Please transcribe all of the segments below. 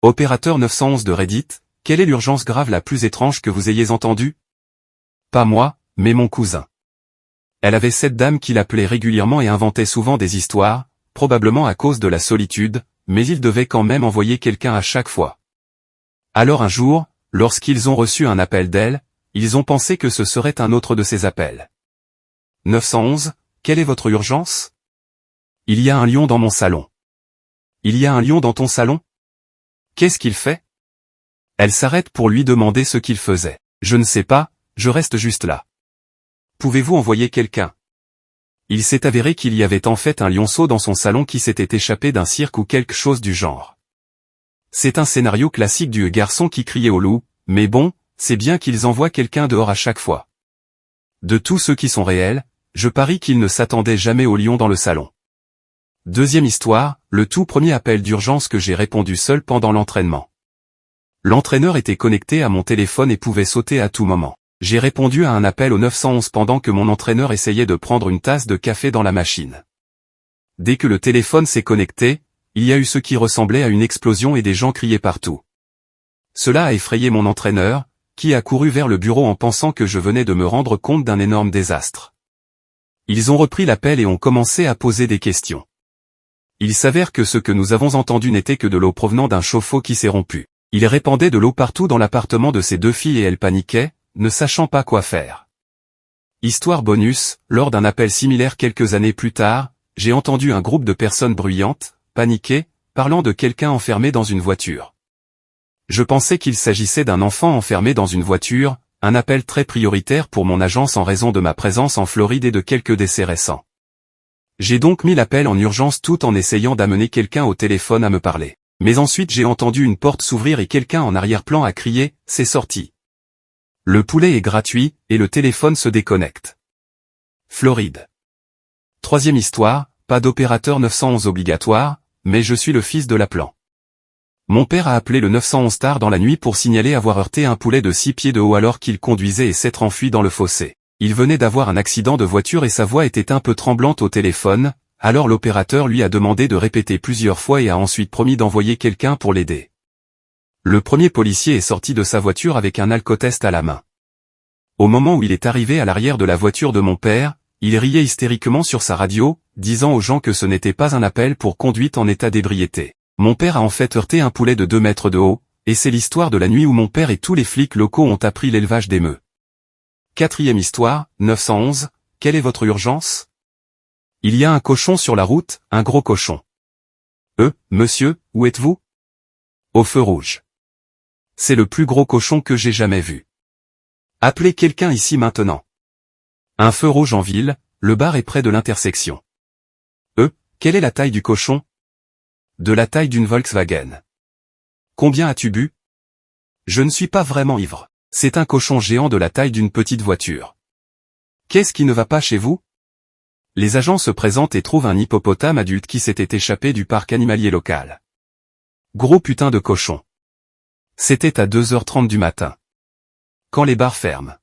Opérateur 911 de Reddit, quelle est l'urgence grave la plus étrange que vous ayez entendue? Pas moi, mais mon cousin. Elle avait cette dame qui l'appelait régulièrement et inventait souvent des histoires, probablement à cause de la solitude, mais il devait quand même envoyer quelqu'un à chaque fois. Alors un jour, lorsqu'ils ont reçu un appel d'elle, ils ont pensé que ce serait un autre de ses appels. 911, quelle est votre urgence? Il y a un lion dans mon salon. Il y a un lion dans ton salon? Qu'est-ce qu'il fait? Elle s'arrête pour lui demander ce qu'il faisait. Je ne sais pas, je reste juste là. Pouvez-vous envoyer quelqu'un? Il s'est avéré qu'il y avait en fait un lionceau dans son salon qui s'était échappé d'un cirque ou quelque chose du genre. C'est un scénario classique du garçon qui criait au loup, mais bon, c'est bien qu'ils envoient quelqu'un dehors à chaque fois. De tous ceux qui sont réels, je parie qu'ils ne s'attendaient jamais au lion dans le salon. Deuxième histoire, le tout premier appel d'urgence que j'ai répondu seul pendant l'entraînement. L'entraîneur était connecté à mon téléphone et pouvait sauter à tout moment. J'ai répondu à un appel au 911 pendant que mon entraîneur essayait de prendre une tasse de café dans la machine. Dès que le téléphone s'est connecté, il y a eu ce qui ressemblait à une explosion et des gens criaient partout. Cela a effrayé mon entraîneur, qui a couru vers le bureau en pensant que je venais de me rendre compte d'un énorme désastre. Ils ont repris l'appel et ont commencé à poser des questions. Il s'avère que ce que nous avons entendu n'était que de l'eau provenant d'un chauffe-eau qui s'est rompu. Il répandait de l'eau partout dans l'appartement de ses deux filles et elles paniquaient, ne sachant pas quoi faire. Histoire bonus, lors d'un appel similaire quelques années plus tard, j'ai entendu un groupe de personnes bruyantes, paniquées, parlant de quelqu'un enfermé dans une voiture. Je pensais qu'il s'agissait d'un enfant enfermé dans une voiture, un appel très prioritaire pour mon agence en raison de ma présence en Floride et de quelques décès récents. J'ai donc mis l'appel en urgence tout en essayant d'amener quelqu'un au téléphone à me parler. Mais ensuite j'ai entendu une porte s'ouvrir et quelqu'un en arrière-plan a crié « C'est sorti ». Le poulet est gratuit, et le téléphone se déconnecte. Floride. Troisième histoire, pas d'opérateur 911 obligatoire, mais je suis le fils de l'appelant. Mon père a appelé le 911 tard dans la nuit pour signaler avoir heurté un poulet de 6 pieds de haut alors qu'il conduisait et s'être enfui dans le fossé. Il venait d'avoir un accident de voiture et sa voix était un peu tremblante au téléphone, alors l'opérateur lui a demandé de répéter plusieurs fois et a ensuite promis d'envoyer quelqu'un pour l'aider. Le premier policier est sorti de sa voiture avec un alcotest à la main. Au moment où il est arrivé à l'arrière de la voiture de mon père, il riait hystériquement sur sa radio, disant aux gens que ce n'était pas un appel pour conduite en état d'ébriété. Mon père a en fait heurté un poulet de 2 mètres de haut, et c'est l'histoire de la nuit où mon père et tous les flics locaux ont appris l'élevage d'émeus. Quatrième histoire, 911, quelle est votre urgence? Il y a un cochon sur la route, un gros cochon. Monsieur, où êtes-vous? Au feu rouge. C'est le plus gros cochon que j'ai jamais vu. Appelez quelqu'un ici maintenant. Un feu rouge en ville, le bar est près de l'intersection. Quelle est la taille du cochon? De la taille d'une Volkswagen. Combien as-tu bu? Je ne suis pas vraiment ivre. C'est un cochon géant de la taille d'une petite voiture. Qu'est-ce qui ne va pas chez vous? Les agents se présentent et trouvent un hippopotame adulte qui s'était échappé du parc animalier local. Gros putain de cochon. C'était à 2h30 du matin. Quand les bars ferment.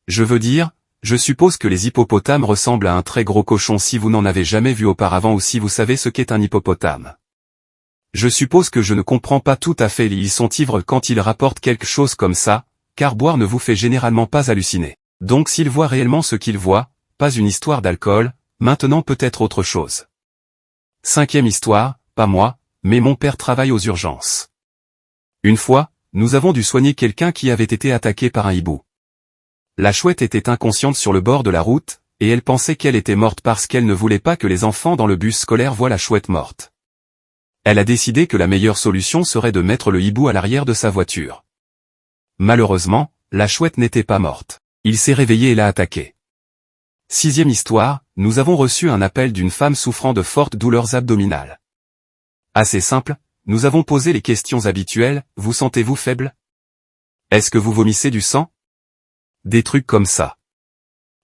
Je veux dire, je suppose que les hippopotames ressemblent à un très gros cochon si vous n'en avez jamais vu auparavant ou si vous savez ce qu'est un hippopotame. Je suppose que je ne comprends pas tout à fait, ils sont ivres quand ils rapportent quelque chose comme ça, car boire ne vous fait généralement pas halluciner. Donc s'ils voient réellement ce qu'ils voient, pas une histoire d'alcool, maintenant peut-être autre chose. Cinquième histoire, pas moi, mais mon père travaille aux urgences. Une fois, nous avons dû soigner quelqu'un qui avait été attaqué par un hibou. La chouette était inconsciente sur le bord de la route, et elle pensait qu'elle était morte parce qu'elle ne voulait pas que les enfants dans le bus scolaire voient la chouette morte. Elle a décidé que la meilleure solution serait de mettre le hibou à l'arrière de sa voiture. Malheureusement, la chouette n'était pas morte. Il s'est réveillé et l'a attaquée. Sixième histoire, nous avons reçu un appel d'une femme souffrant de fortes douleurs abdominales. Assez simple, nous avons posé les questions habituelles, vous sentez-vous faible? Est-ce que vous vomissez du sang? Des trucs comme ça.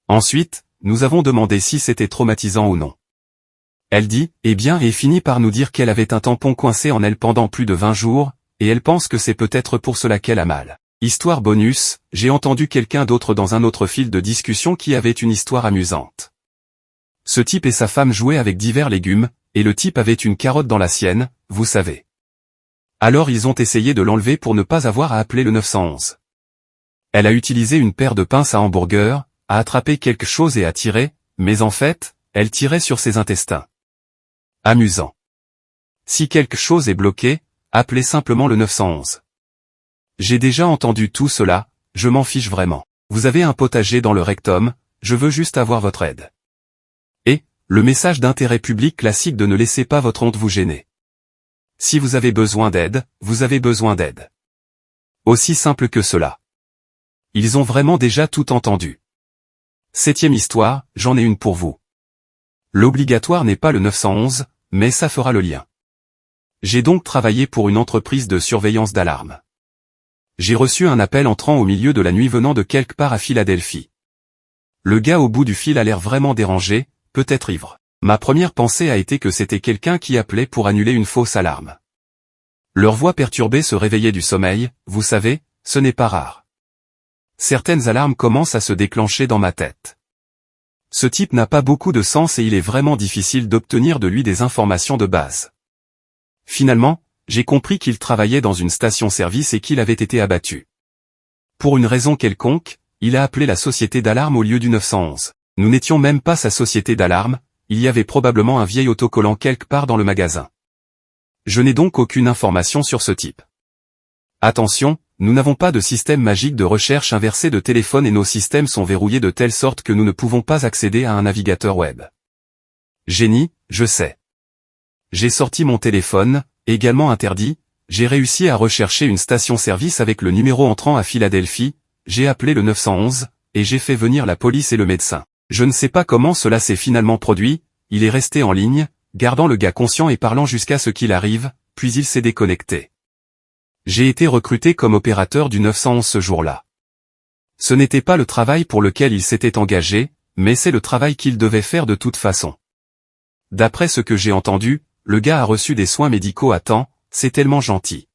Ensuite, nous avons demandé si c'était traumatisant ou non. Elle dit, eh bien, et finit par nous dire qu'elle avait un tampon coincé en elle pendant plus de 20 jours, et elle pense que c'est peut-être pour cela qu'elle a mal. Histoire bonus, j'ai entendu quelqu'un d'autre dans un autre fil de discussion qui avait une histoire amusante. Ce type et sa femme jouaient avec divers légumes, et le type avait une carotte dans la sienne, vous savez. Alors ils ont essayé de l'enlever pour ne pas avoir à appeler le 911. Elle a utilisé une paire de pinces à hamburger, a attrapé quelque chose et a tiré, mais en fait, elle tirait sur ses intestins. Amusant. Si quelque chose est bloqué, appelez simplement le 911. J'ai déjà entendu tout cela, je m'en fiche vraiment. Vous avez un potager dans le rectum, je veux juste avoir votre aide. Et, le message d'intérêt public classique de ne laissez pas votre honte vous gêner. Si vous avez besoin d'aide, vous avez besoin d'aide. Aussi simple que cela. Ils ont vraiment déjà tout entendu. 7e histoire, j'en ai une pour vous. L'obligatoire n'est pas le 911, mais ça fera le lien. J'ai donc travaillé pour une entreprise de surveillance d'alarme. J'ai reçu un appel entrant au milieu de la nuit venant de quelque part à Philadelphie. Le gars au bout du fil a l'air vraiment dérangé, peut-être ivre. Ma première pensée a été que c'était quelqu'un qui appelait pour annuler une fausse alarme. Leur voix perturbée se réveillait du sommeil, vous savez, ce n'est pas rare. Certaines alarmes commencent à se déclencher dans ma tête. Ce type n'a pas beaucoup de sens et il est vraiment difficile d'obtenir de lui des informations de base. Finalement, j'ai compris qu'il travaillait dans une station-service et qu'il avait été abattu. Pour une raison quelconque, il a appelé la société d'alarme au lieu du 911. Nous n'étions même pas sa société d'alarme, il y avait probablement un vieil autocollant quelque part dans le magasin. Je n'ai donc aucune information sur ce type. Attention, nous n'avons pas de système magique de recherche inversée de téléphone et nos systèmes sont verrouillés de telle sorte que nous ne pouvons pas accéder à un navigateur web. Génie, je sais. J'ai sorti mon téléphone, également interdit, j'ai réussi à rechercher une station-service avec le numéro entrant à Philadelphie, j'ai appelé le 911, et j'ai fait venir la police et le médecin. Je ne sais pas comment cela s'est finalement produit, il est resté en ligne, gardant le gars conscient et parlant jusqu'à ce qu'il arrive, puis il s'est déconnecté. J'ai été recruté comme opérateur du 911 ce jour-là. Ce n'était pas le travail pour lequel il s'était engagé, mais c'est le travail qu'il devait faire de toute façon. D'après ce que j'ai entendu, le gars a reçu des soins médicaux à temps, c'est tellement gentil.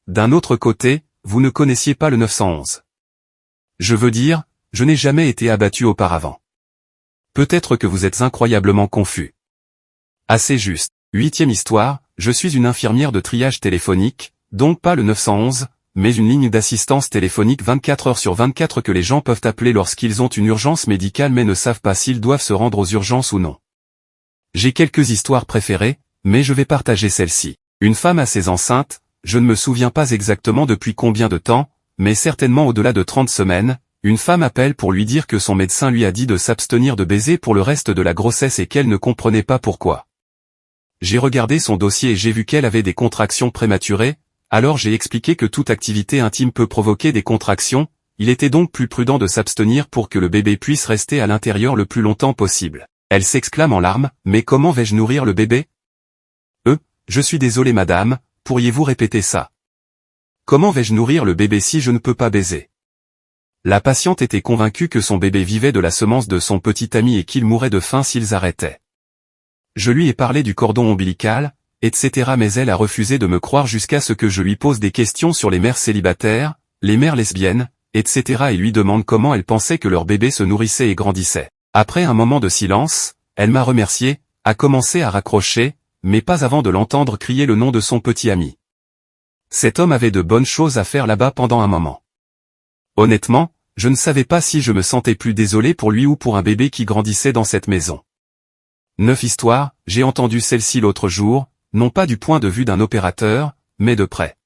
D'un autre côté, vous ne connaissiez pas le 911. Je veux dire, je n'ai jamais été abattu auparavant. Peut-être que vous êtes incroyablement confus. Assez juste. 8e histoire, je suis une infirmière de triage téléphonique, donc pas le 911, mais une ligne d'assistance téléphonique 24 heures sur 24 que les gens peuvent appeler lorsqu'ils ont une urgence médicale mais ne savent pas s'ils doivent se rendre aux urgences ou non. J'ai quelques histoires préférées, mais je vais partager celle-ci. Une femme assez enceinte, je ne me souviens pas exactement depuis combien de temps, mais certainement au-delà de 30 semaines, une femme appelle pour lui dire que son médecin lui a dit de s'abstenir de baiser pour le reste de la grossesse et qu'elle ne comprenait pas pourquoi. J'ai regardé son dossier et j'ai vu qu'elle avait des contractions prématurées, alors j'ai expliqué que toute activité intime peut provoquer des contractions, il était donc plus prudent de s'abstenir pour que le bébé puisse rester à l'intérieur le plus longtemps possible. Elle s'exclame en larmes, mais comment vais-je nourrir le bébé ? Je suis désolé madame, pourriez-vous répéter ça ? Comment vais-je nourrir le bébé si je ne peux pas baiser ? La patiente était convaincue que son bébé vivait de la semence de son petit ami et qu'il mourrait de faim s'ils arrêtaient. Je lui ai parlé du cordon ombilical, etc. mais elle a refusé de me croire jusqu'à ce que je lui pose des questions sur les mères célibataires, les mères lesbiennes, etc. et lui demande comment elle pensait que leur bébé se nourrissait et grandissait. Après un moment de silence, elle m'a remercié, a commencé à raccrocher, mais pas avant de l'entendre crier le nom de son petit ami. Cet homme avait de bonnes choses à faire là-bas pendant un moment. Honnêtement, je ne savais pas si je me sentais plus désolé pour lui ou pour un bébé qui grandissait dans cette maison. 9 histoires, j'ai entendu celle-ci l'autre jour, non pas du point de vue d'un opérateur, mais de près.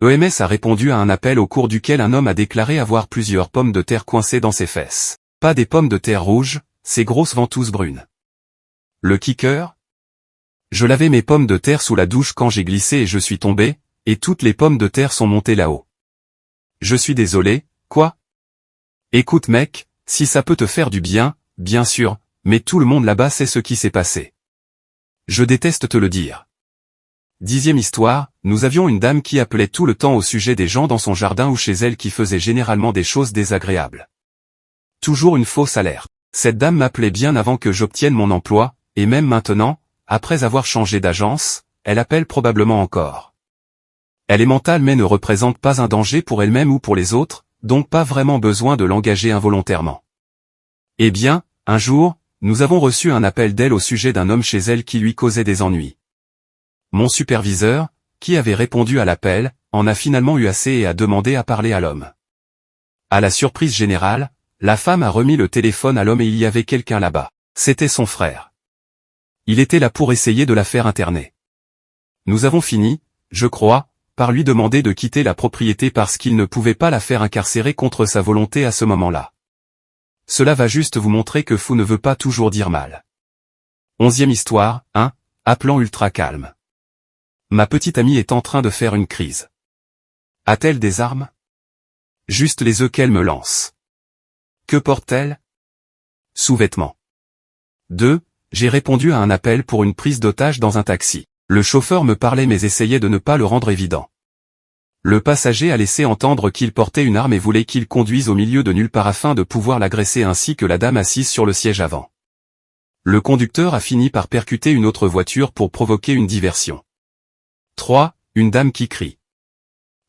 EMS a répondu à un appel au cours duquel un homme a déclaré avoir plusieurs pommes de terre coincées dans ses fesses. Pas des pommes de terre rouges, ces grosses ventouses brunes. Le kicker ? Je lavais mes pommes de terre sous la douche quand j'ai glissé et je suis tombé, et toutes les pommes de terre sont montées là-haut. Je suis désolé, quoi ? Écoute mec, si ça peut te faire du bien, bien sûr, mais tout le monde là-bas sait ce qui s'est passé. Je déteste te le dire. 10e histoire, nous avions une dame qui appelait tout le temps au sujet des gens dans son jardin ou chez elle qui faisaient généralement des choses désagréables. Toujours une fausse alerte. Cette dame m'appelait bien avant que j'obtienne mon emploi, et même maintenant, après avoir changé d'agence, elle appelle probablement encore. Elle est mentale mais ne représente pas un danger pour elle-même ou pour les autres, donc pas vraiment besoin de l'engager involontairement. Eh bien, un jour, nous avons reçu un appel d'elle au sujet d'un homme chez elle qui lui causait des ennuis. Mon superviseur, qui avait répondu à l'appel, en a finalement eu assez et a demandé à parler à l'homme. À la surprise générale, la femme a remis le téléphone à l'homme et il y avait quelqu'un là-bas. C'était son frère. Il était là pour essayer de la faire interner. Nous avons fini, je crois, par lui demander de quitter la propriété parce qu'il ne pouvait pas la faire incarcérer contre sa volonté à ce moment-là. Cela va juste vous montrer que fou ne veut pas toujours dire mal. 11e histoire, 1, appelant ultra calme. Ma petite amie est en train de faire une crise. A-t-elle des armes? Juste les œufs qu'elle me lance. Que porte-t-elle? Sous-vêtements. 2. J'ai répondu à un appel pour une prise d'otage dans un taxi. Le chauffeur me parlait mais essayait de ne pas le rendre évident. Le passager a laissé entendre qu'il portait une arme et voulait qu'il conduise au milieu de nulle part afin de pouvoir l'agresser ainsi que la dame assise sur le siège avant. Le conducteur a fini par percuter une autre voiture pour provoquer une diversion. 3. Une dame qui crie.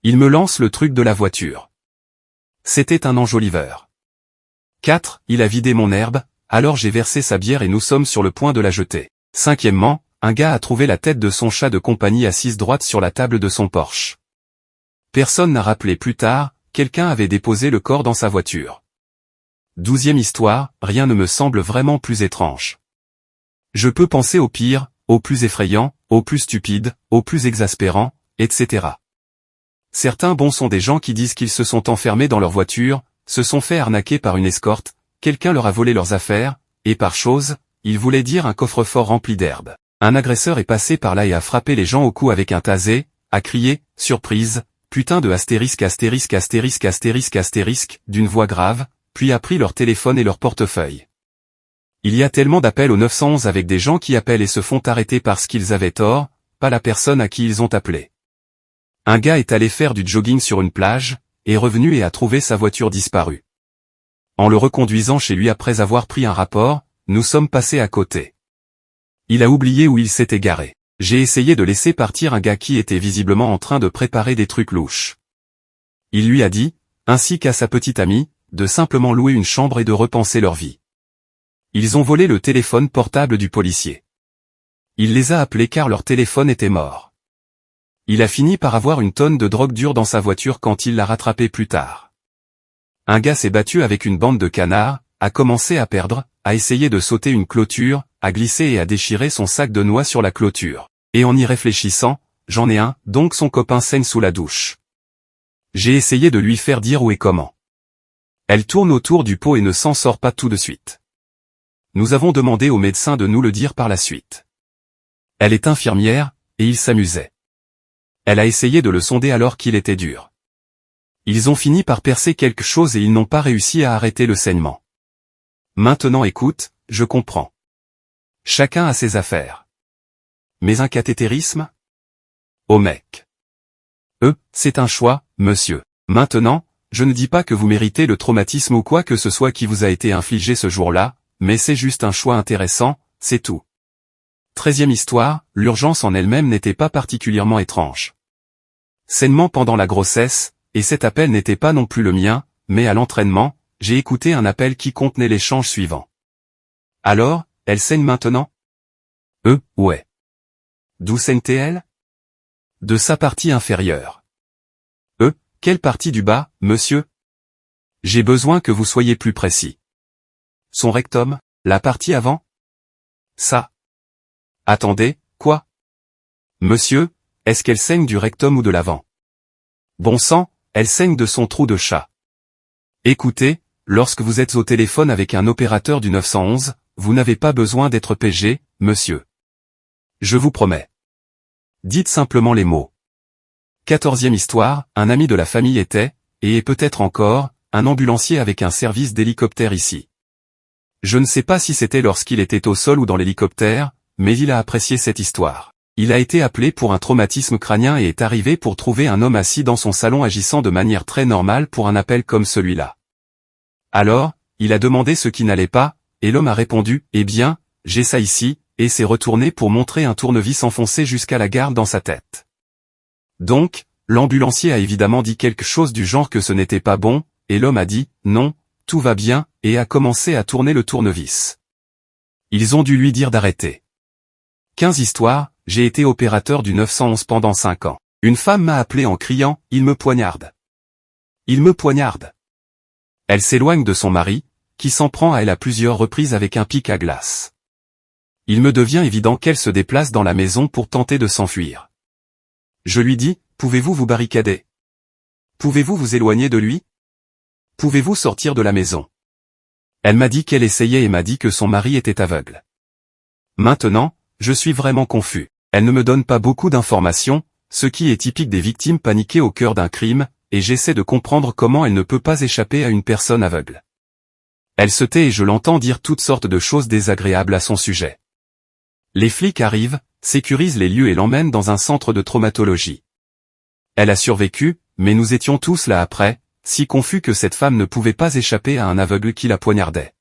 Il me lance le truc de la voiture. C'était un enjoliveur. 4. Il a vidé mon herbe, alors j'ai versé sa bière et nous sommes sur le point de la jeter. 5e, un gars a trouvé la tête de son chat de compagnie assise droite sur la table de son Porsche. Personne n'a rappelé plus tard, quelqu'un avait déposé le corps dans sa voiture. 12e histoire, rien ne me semble vraiment plus étrange. Je peux penser au pire, au plus effrayant, au plus stupide, au plus exaspérant, etc. Certains bons sont des gens qui disent qu'ils se sont enfermés dans leur voiture, se sont fait arnaquer par une escorte, quelqu'un leur a volé leurs affaires, et par chose, ils voulaient dire un coffre-fort rempli d'herbe. Un agresseur est passé par là et a frappé les gens au cou avec un taser, a crié, surprise, putain de astérisque astérisque astérisque astérisque astérisque, d'une voix grave, puis a pris leur téléphone et leur portefeuille. Il y a tellement d'appels au 911 avec des gens qui appellent et se font arrêter parce qu'ils avaient tort, pas la personne à qui ils ont appelé. Un gars est allé faire du jogging sur une plage, est revenu et a trouvé sa voiture disparue. En le reconduisant chez lui après avoir pris un rapport, nous sommes passés à côté. Il a oublié où il s'était garé. J'ai essayé de laisser partir un gars qui était visiblement en train de préparer des trucs louches. Il lui a dit, ainsi qu'à sa petite amie, de simplement louer une chambre et de repenser leur vie. Ils ont volé le téléphone portable du policier. Il les a appelés car leur téléphone était mort. Il a fini par avoir une tonne de drogue dure dans sa voiture quand il l'a rattrapé plus tard. Un gars s'est battu avec une bande de canards, a commencé à perdre, a essayé de sauter une clôture, a glissé et a déchiré son sac de noix sur la clôture. Et en y réfléchissant, j'en ai un, donc son copain saigne sous la douche. J'ai essayé de lui faire dire où et comment. Elle tourne autour du pot et ne s'en sort pas tout de suite. Nous avons demandé au médecin de nous le dire par la suite. Elle est infirmière, et il s'amusait. Elle a essayé de le sonder alors qu'il était dur. Ils ont fini par percer quelque chose et ils n'ont pas réussi à arrêter le saignement. Maintenant écoute, je comprends. Chacun a ses affaires. Mais un cathétérisme? Oh mec. C'est un choix, monsieur. Maintenant, je ne dis pas que vous méritez le traumatisme ou quoi que ce soit qui vous a été infligé ce jour-là, mais c'est juste un choix intéressant, c'est tout. 13e histoire, l'urgence en elle-même n'était pas particulièrement étrange. Sainement pendant la grossesse, et cet appel n'était pas non plus le mien, mais à l'entraînement, j'ai écouté un appel qui contenait l'échange suivant. Alors, elle saigne maintenant? Ouais. D'où saigne-t-elle? De sa partie inférieure. Quelle partie du bas, monsieur? J'ai besoin que vous soyez plus précis. Son rectum, la partie avant? Ça. Attendez, quoi? Monsieur, est-ce qu'elle saigne du rectum ou de l'avant? Bon sang, elle saigne de son trou de chat. Écoutez, lorsque vous êtes au téléphone avec un opérateur du 911, vous n'avez pas besoin d'être PG, monsieur. Je vous promets. Dites simplement les mots. 14e histoire, un ami de la famille était, et est peut-être encore, un ambulancier avec un service d'hélicoptère ici. Je ne sais pas si c'était lorsqu'il était au sol ou dans l'hélicoptère, mais il a apprécié cette histoire. Il a été appelé pour un traumatisme crânien et est arrivé pour trouver un homme assis dans son salon agissant de manière très normale pour un appel comme celui-là. Alors, il a demandé ce qui n'allait pas, et l'homme a répondu, eh bien, j'ai ça ici, et s'est retourné pour montrer un tournevis enfoncé jusqu'à la garde dans sa tête. Donc, l'ambulancier a évidemment dit quelque chose du genre que ce n'était pas bon, et l'homme a dit, non, tout va bien, et a commencé à tourner le tournevis. Ils ont dû lui dire d'arrêter. 15 histoires, j'ai été opérateur du 911 pendant 5 ans. Une femme m'a appelé en criant « Il me poignarde ! Il me poignarde !» Elle s'éloigne de son mari, qui s'en prend à elle à plusieurs reprises avec un pic à glace. Il me devient évident qu'elle se déplace dans la maison pour tenter de s'enfuir. Je lui dis « Pouvez-vous vous barricader? Pouvez-vous vous éloigner de lui? Pouvez-vous sortir de la maison ?» Elle m'a dit qu'elle essayait et m'a dit que son mari était aveugle. Maintenant, je suis vraiment confus. Elle ne me donne pas beaucoup d'informations, ce qui est typique des victimes paniquées au cœur d'un crime, et j'essaie de comprendre comment elle ne peut pas échapper à une personne aveugle. Elle se tait et je l'entends dire toutes sortes de choses désagréables à son sujet. Les flics arrivent, sécurisent les lieux et l'emmènent dans un centre de traumatologie. Elle a survécu, mais nous étions tous là après, si confus que cette femme ne pouvait pas échapper à un aveugle qui la poignardait.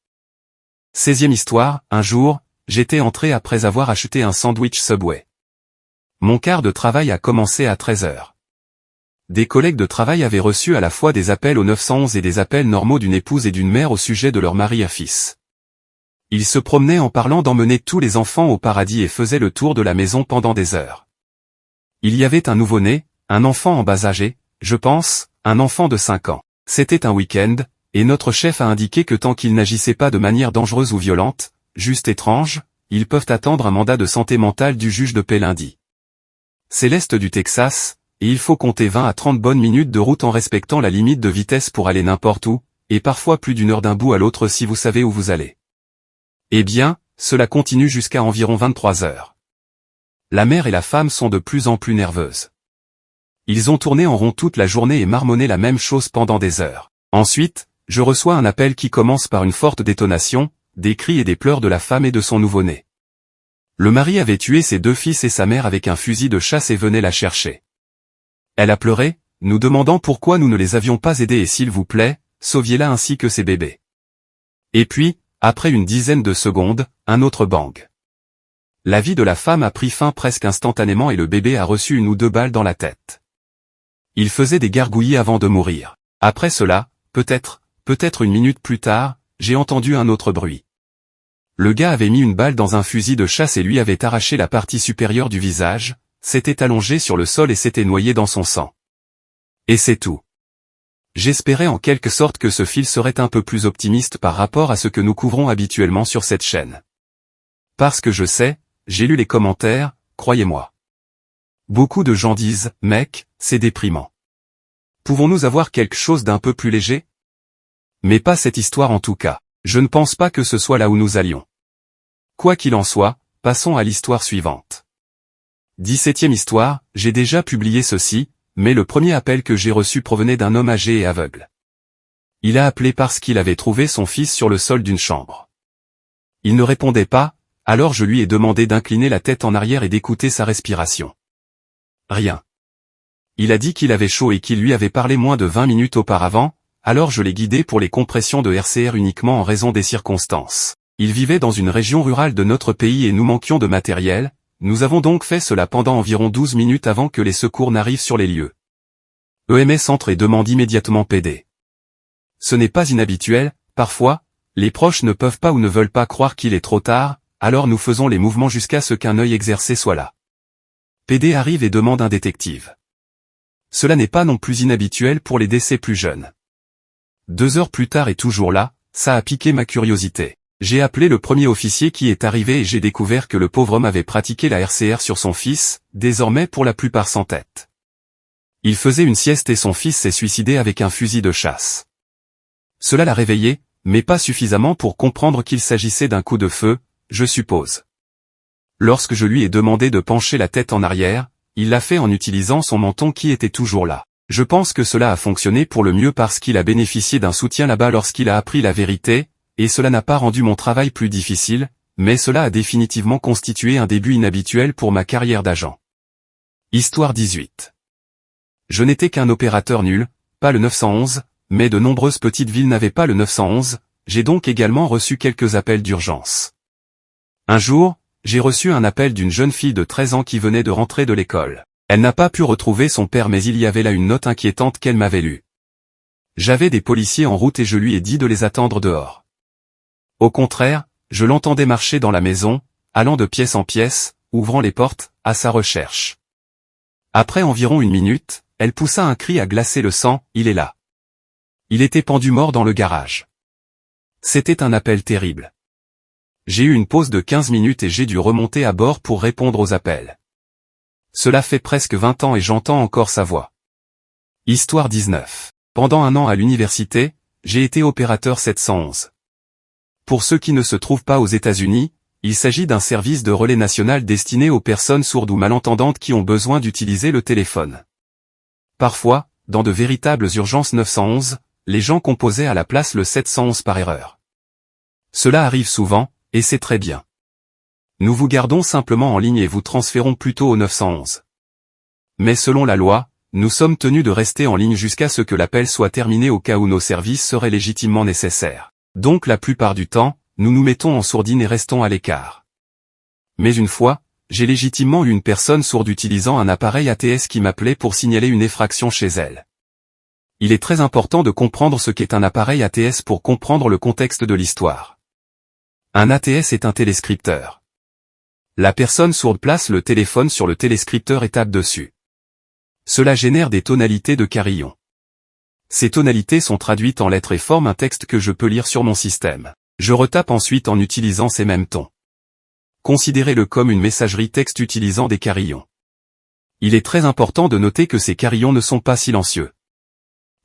16e histoire, un jour, j'étais entré après avoir acheté un sandwich Subway. Mon quart de travail a commencé à 13h. Des collègues de travail avaient reçu à la fois des appels au 911 et des appels normaux d'une épouse et d'une mère au sujet de leur mari à fils. Ils se promenaient en parlant d'emmener tous les enfants au paradis et faisaient le tour de la maison pendant des heures. Il y avait un nouveau-né, un enfant en bas âgé, je pense, un enfant de 5 ans. C'était un week-end, et notre chef a indiqué que tant qu'ils n'agissaient pas de manière dangereuse ou violente, juste étrange, ils peuvent attendre un mandat de santé mentale du juge de paix lundi. C'est l'est du Texas, et il faut compter 20 à 30 bonnes minutes de route en respectant la limite de vitesse pour aller n'importe où, et parfois plus d'une heure d'un bout à l'autre si vous savez où vous allez. Eh bien, cela continue jusqu'à environ 23 heures. La mère et la femme sont de plus en plus nerveuses. Ils ont tourné en rond toute la journée et marmonné la même chose pendant des heures. Ensuite, je reçois un appel qui commence par une forte détonation, des cris et des pleurs de la femme et de son nouveau-né. Le mari avait tué ses 2 fils et sa mère avec un fusil de chasse et venait la chercher. Elle a pleuré, nous demandant pourquoi nous ne les avions pas aidés et s'il vous plaît, sauviez-la ainsi que ses bébés. Et puis, après une dizaine de secondes, un autre bang. La vie de la femme a pris fin presque instantanément et le bébé a reçu 1 ou 2 balles dans la tête. Il faisait des gargouillis avant de mourir. Après cela, peut-être 1 minute plus tard, j'ai entendu un autre bruit. Le gars avait mis une balle dans un fusil de chasse et lui avait arraché la partie supérieure du visage, s'était allongé sur le sol et s'était noyé dans son sang. Et c'est tout. J'espérais en quelque sorte que ce fil serait un peu plus optimiste par rapport à ce que nous couvrons habituellement sur cette chaîne. Parce que je sais, j'ai lu les commentaires, croyez-moi. Beaucoup de gens disent, mec, c'est déprimant. Pouvons-nous avoir quelque chose d'un peu plus léger? Mais pas cette histoire en tout cas. Je ne pense pas que ce soit là où nous allions. Quoi qu'il en soit, passons à l'histoire suivante. 17e histoire, j'ai déjà publié ceci, mais le premier appel que j'ai reçu provenait d'un homme âgé et aveugle. Il a appelé parce qu'il avait trouvé son fils sur le sol d'une chambre. Il ne répondait pas, alors je lui ai demandé d'incliner la tête en arrière et d'écouter sa respiration. Rien. Il a dit qu'il avait chaud et qu'il lui avait parlé moins de 20 minutes auparavant, alors je l'ai guidé pour les compressions de RCR uniquement en raison des circonstances. Il vivait dans une région rurale de notre pays et nous manquions de matériel, nous avons donc fait cela pendant environ 12 minutes avant que les secours n'arrivent sur les lieux. EMS entre et demande immédiatement PD. Ce n'est pas inhabituel, parfois, les proches ne peuvent pas ou ne veulent pas croire qu'il est trop tard, alors nous faisons les mouvements jusqu'à ce qu'un œil exercé soit là. PD arrive et demande un détective. Cela n'est pas non plus inhabituel pour les décès plus jeunes. 2 heures plus tard et toujours là, ça a piqué ma curiosité. J'ai appelé le premier officier qui est arrivé et j'ai découvert que le pauvre homme avait pratiqué la RCR sur son fils, désormais pour la plupart sans tête. Il faisait une sieste et son fils s'est suicidé avec un fusil de chasse. Cela l'a réveillé, mais pas suffisamment pour comprendre qu'il s'agissait d'un coup de feu, je suppose. Lorsque je lui ai demandé de pencher la tête en arrière, il l'a fait en utilisant son menton qui était toujours là. Je pense que cela a fonctionné pour le mieux parce qu'il a bénéficié d'un soutien là-bas lorsqu'il a appris la vérité, et cela n'a pas rendu mon travail plus difficile, mais cela a définitivement constitué un début inhabituel pour ma carrière d'agent. Histoire 18. Je n'étais qu'un opérateur nul, pas le 911, mais de nombreuses petites villes n'avaient pas le 911, j'ai donc également reçu quelques appels d'urgence. Un jour, j'ai reçu un appel d'une jeune fille de 13 ans qui venait de rentrer de l'école. Elle n'a pas pu retrouver son père mais il y avait là une note inquiétante qu'elle m'avait lue. J'avais des policiers en route et je lui ai dit de les attendre dehors. Au contraire, je l'entendais marcher dans la maison, allant de pièce en pièce, ouvrant les portes, à sa recherche. Après environ 1 minute, elle poussa un cri à glacer le sang, il est là. Il était pendu mort dans le garage. C'était un appel terrible. J'ai eu une pause de 15 minutes et j'ai dû remonter à bord pour répondre aux appels. Cela fait presque 20 ans et j'entends encore sa voix. Histoire 19. Pendant 1 an à l'université, j'ai été opérateur 711. Pour ceux qui ne se trouvent pas aux États-Unis, il s'agit d'un service de relais national destiné aux personnes sourdes ou malentendantes qui ont besoin d'utiliser le téléphone. Parfois, dans de véritables urgences 911, les gens composaient à la place le 711 par erreur. Cela arrive souvent, et c'est très bien. Nous vous gardons simplement en ligne et vous transférons plutôt au 911. Mais selon la loi, nous sommes tenus de rester en ligne jusqu'à ce que l'appel soit terminé au cas où nos services seraient légitimement nécessaires. Donc la plupart du temps, nous nous mettons en sourdine et restons à l'écart. Mais une fois, j'ai légitimement eu une personne sourde utilisant un appareil ATS qui m'appelait pour signaler une effraction chez elle. Il est très important de comprendre ce qu'est un appareil ATS pour comprendre le contexte de l'histoire. Un ATS est un téléscripteur. La personne sourde place le téléphone sur le téléscripteur et tape dessus. Cela génère des tonalités de carillon. Ces tonalités sont traduites en lettres et forment un texte que je peux lire sur mon système. Je retape ensuite en utilisant ces mêmes tons. Considérez-le comme une messagerie texte utilisant des carillons. Il est très important de noter que ces carillons ne sont pas silencieux.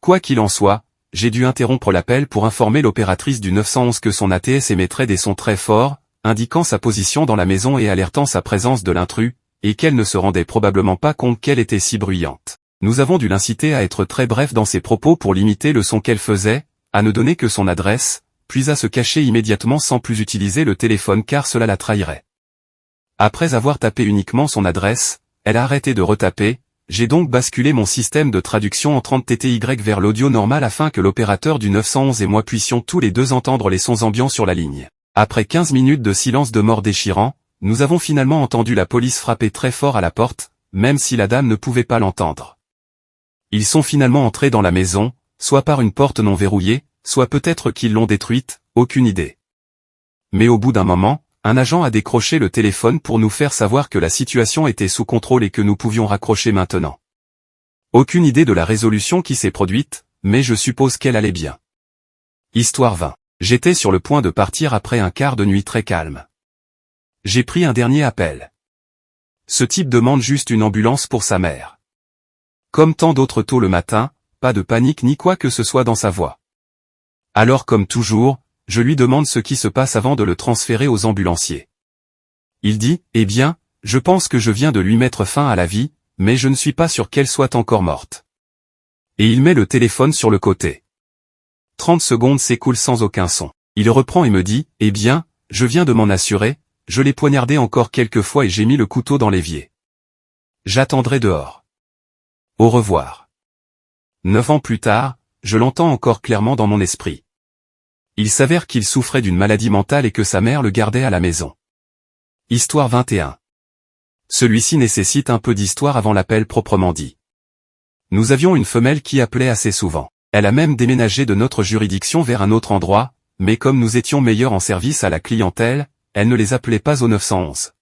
Quoi qu'il en soit, j'ai dû interrompre l'appel pour informer l'opératrice du 911 que son ATS émettrait des sons très forts, indiquant sa position dans la maison et alertant sa présence de l'intrus, et qu'elle ne se rendait probablement pas compte qu'elle était si bruyante. Nous avons dû l'inciter à être très bref dans ses propos pour limiter le son qu'elle faisait, à ne donner que son adresse, puis à se cacher immédiatement sans plus utiliser le téléphone car cela la trahirait. Après avoir tapé uniquement son adresse, elle a arrêté de retaper, j'ai donc basculé mon système de traduction en 30 TTY vers l'audio normal afin que l'opérateur du 911 et moi puissions tous les deux entendre les sons ambiants sur la ligne. Après 15 minutes de silence de mort déchirant, nous avons finalement entendu la police frapper très fort à la porte, même si la dame ne pouvait pas l'entendre. Ils sont finalement entrés dans la maison, soit par une porte non verrouillée, soit peut-être qu'ils l'ont détruite, aucune idée. Mais au bout d'un moment, un agent a décroché le téléphone pour nous faire savoir que la situation était sous contrôle et que nous pouvions raccrocher maintenant. Aucune idée de la résolution qui s'est produite, mais je suppose qu'elle allait bien. Histoire 20. J'étais sur le point de partir après un quart de nuit très calme. J'ai pris un dernier appel. Ce type demande juste une ambulance pour sa mère. Comme tant d'autres tôt le matin, pas de panique ni quoi que ce soit dans sa voix. Alors comme toujours, je lui demande ce qui se passe avant de le transférer aux ambulanciers. Il dit, eh bien, je pense que je viens de lui mettre fin à la vie, mais je ne suis pas sûr qu'elle soit encore morte. Et il met le téléphone sur le côté. 30 secondes s'écoulent sans aucun son. Il reprend et me dit, eh bien, je viens de m'en assurer, je l'ai poignardé encore quelques fois et j'ai mis le couteau dans l'évier. J'attendrai dehors. Au revoir. 9 ans plus tard, je l'entends encore clairement dans mon esprit. Il s'avère qu'il souffrait d'une maladie mentale et que sa mère le gardait à la maison. Histoire 21. Celui-ci nécessite un peu d'histoire avant l'appel proprement dit. Nous avions une femelle qui appelait assez souvent. Elle a même déménagé de notre juridiction vers un autre endroit, mais comme nous étions meilleurs en service à la clientèle, elle ne les appelait pas au 911.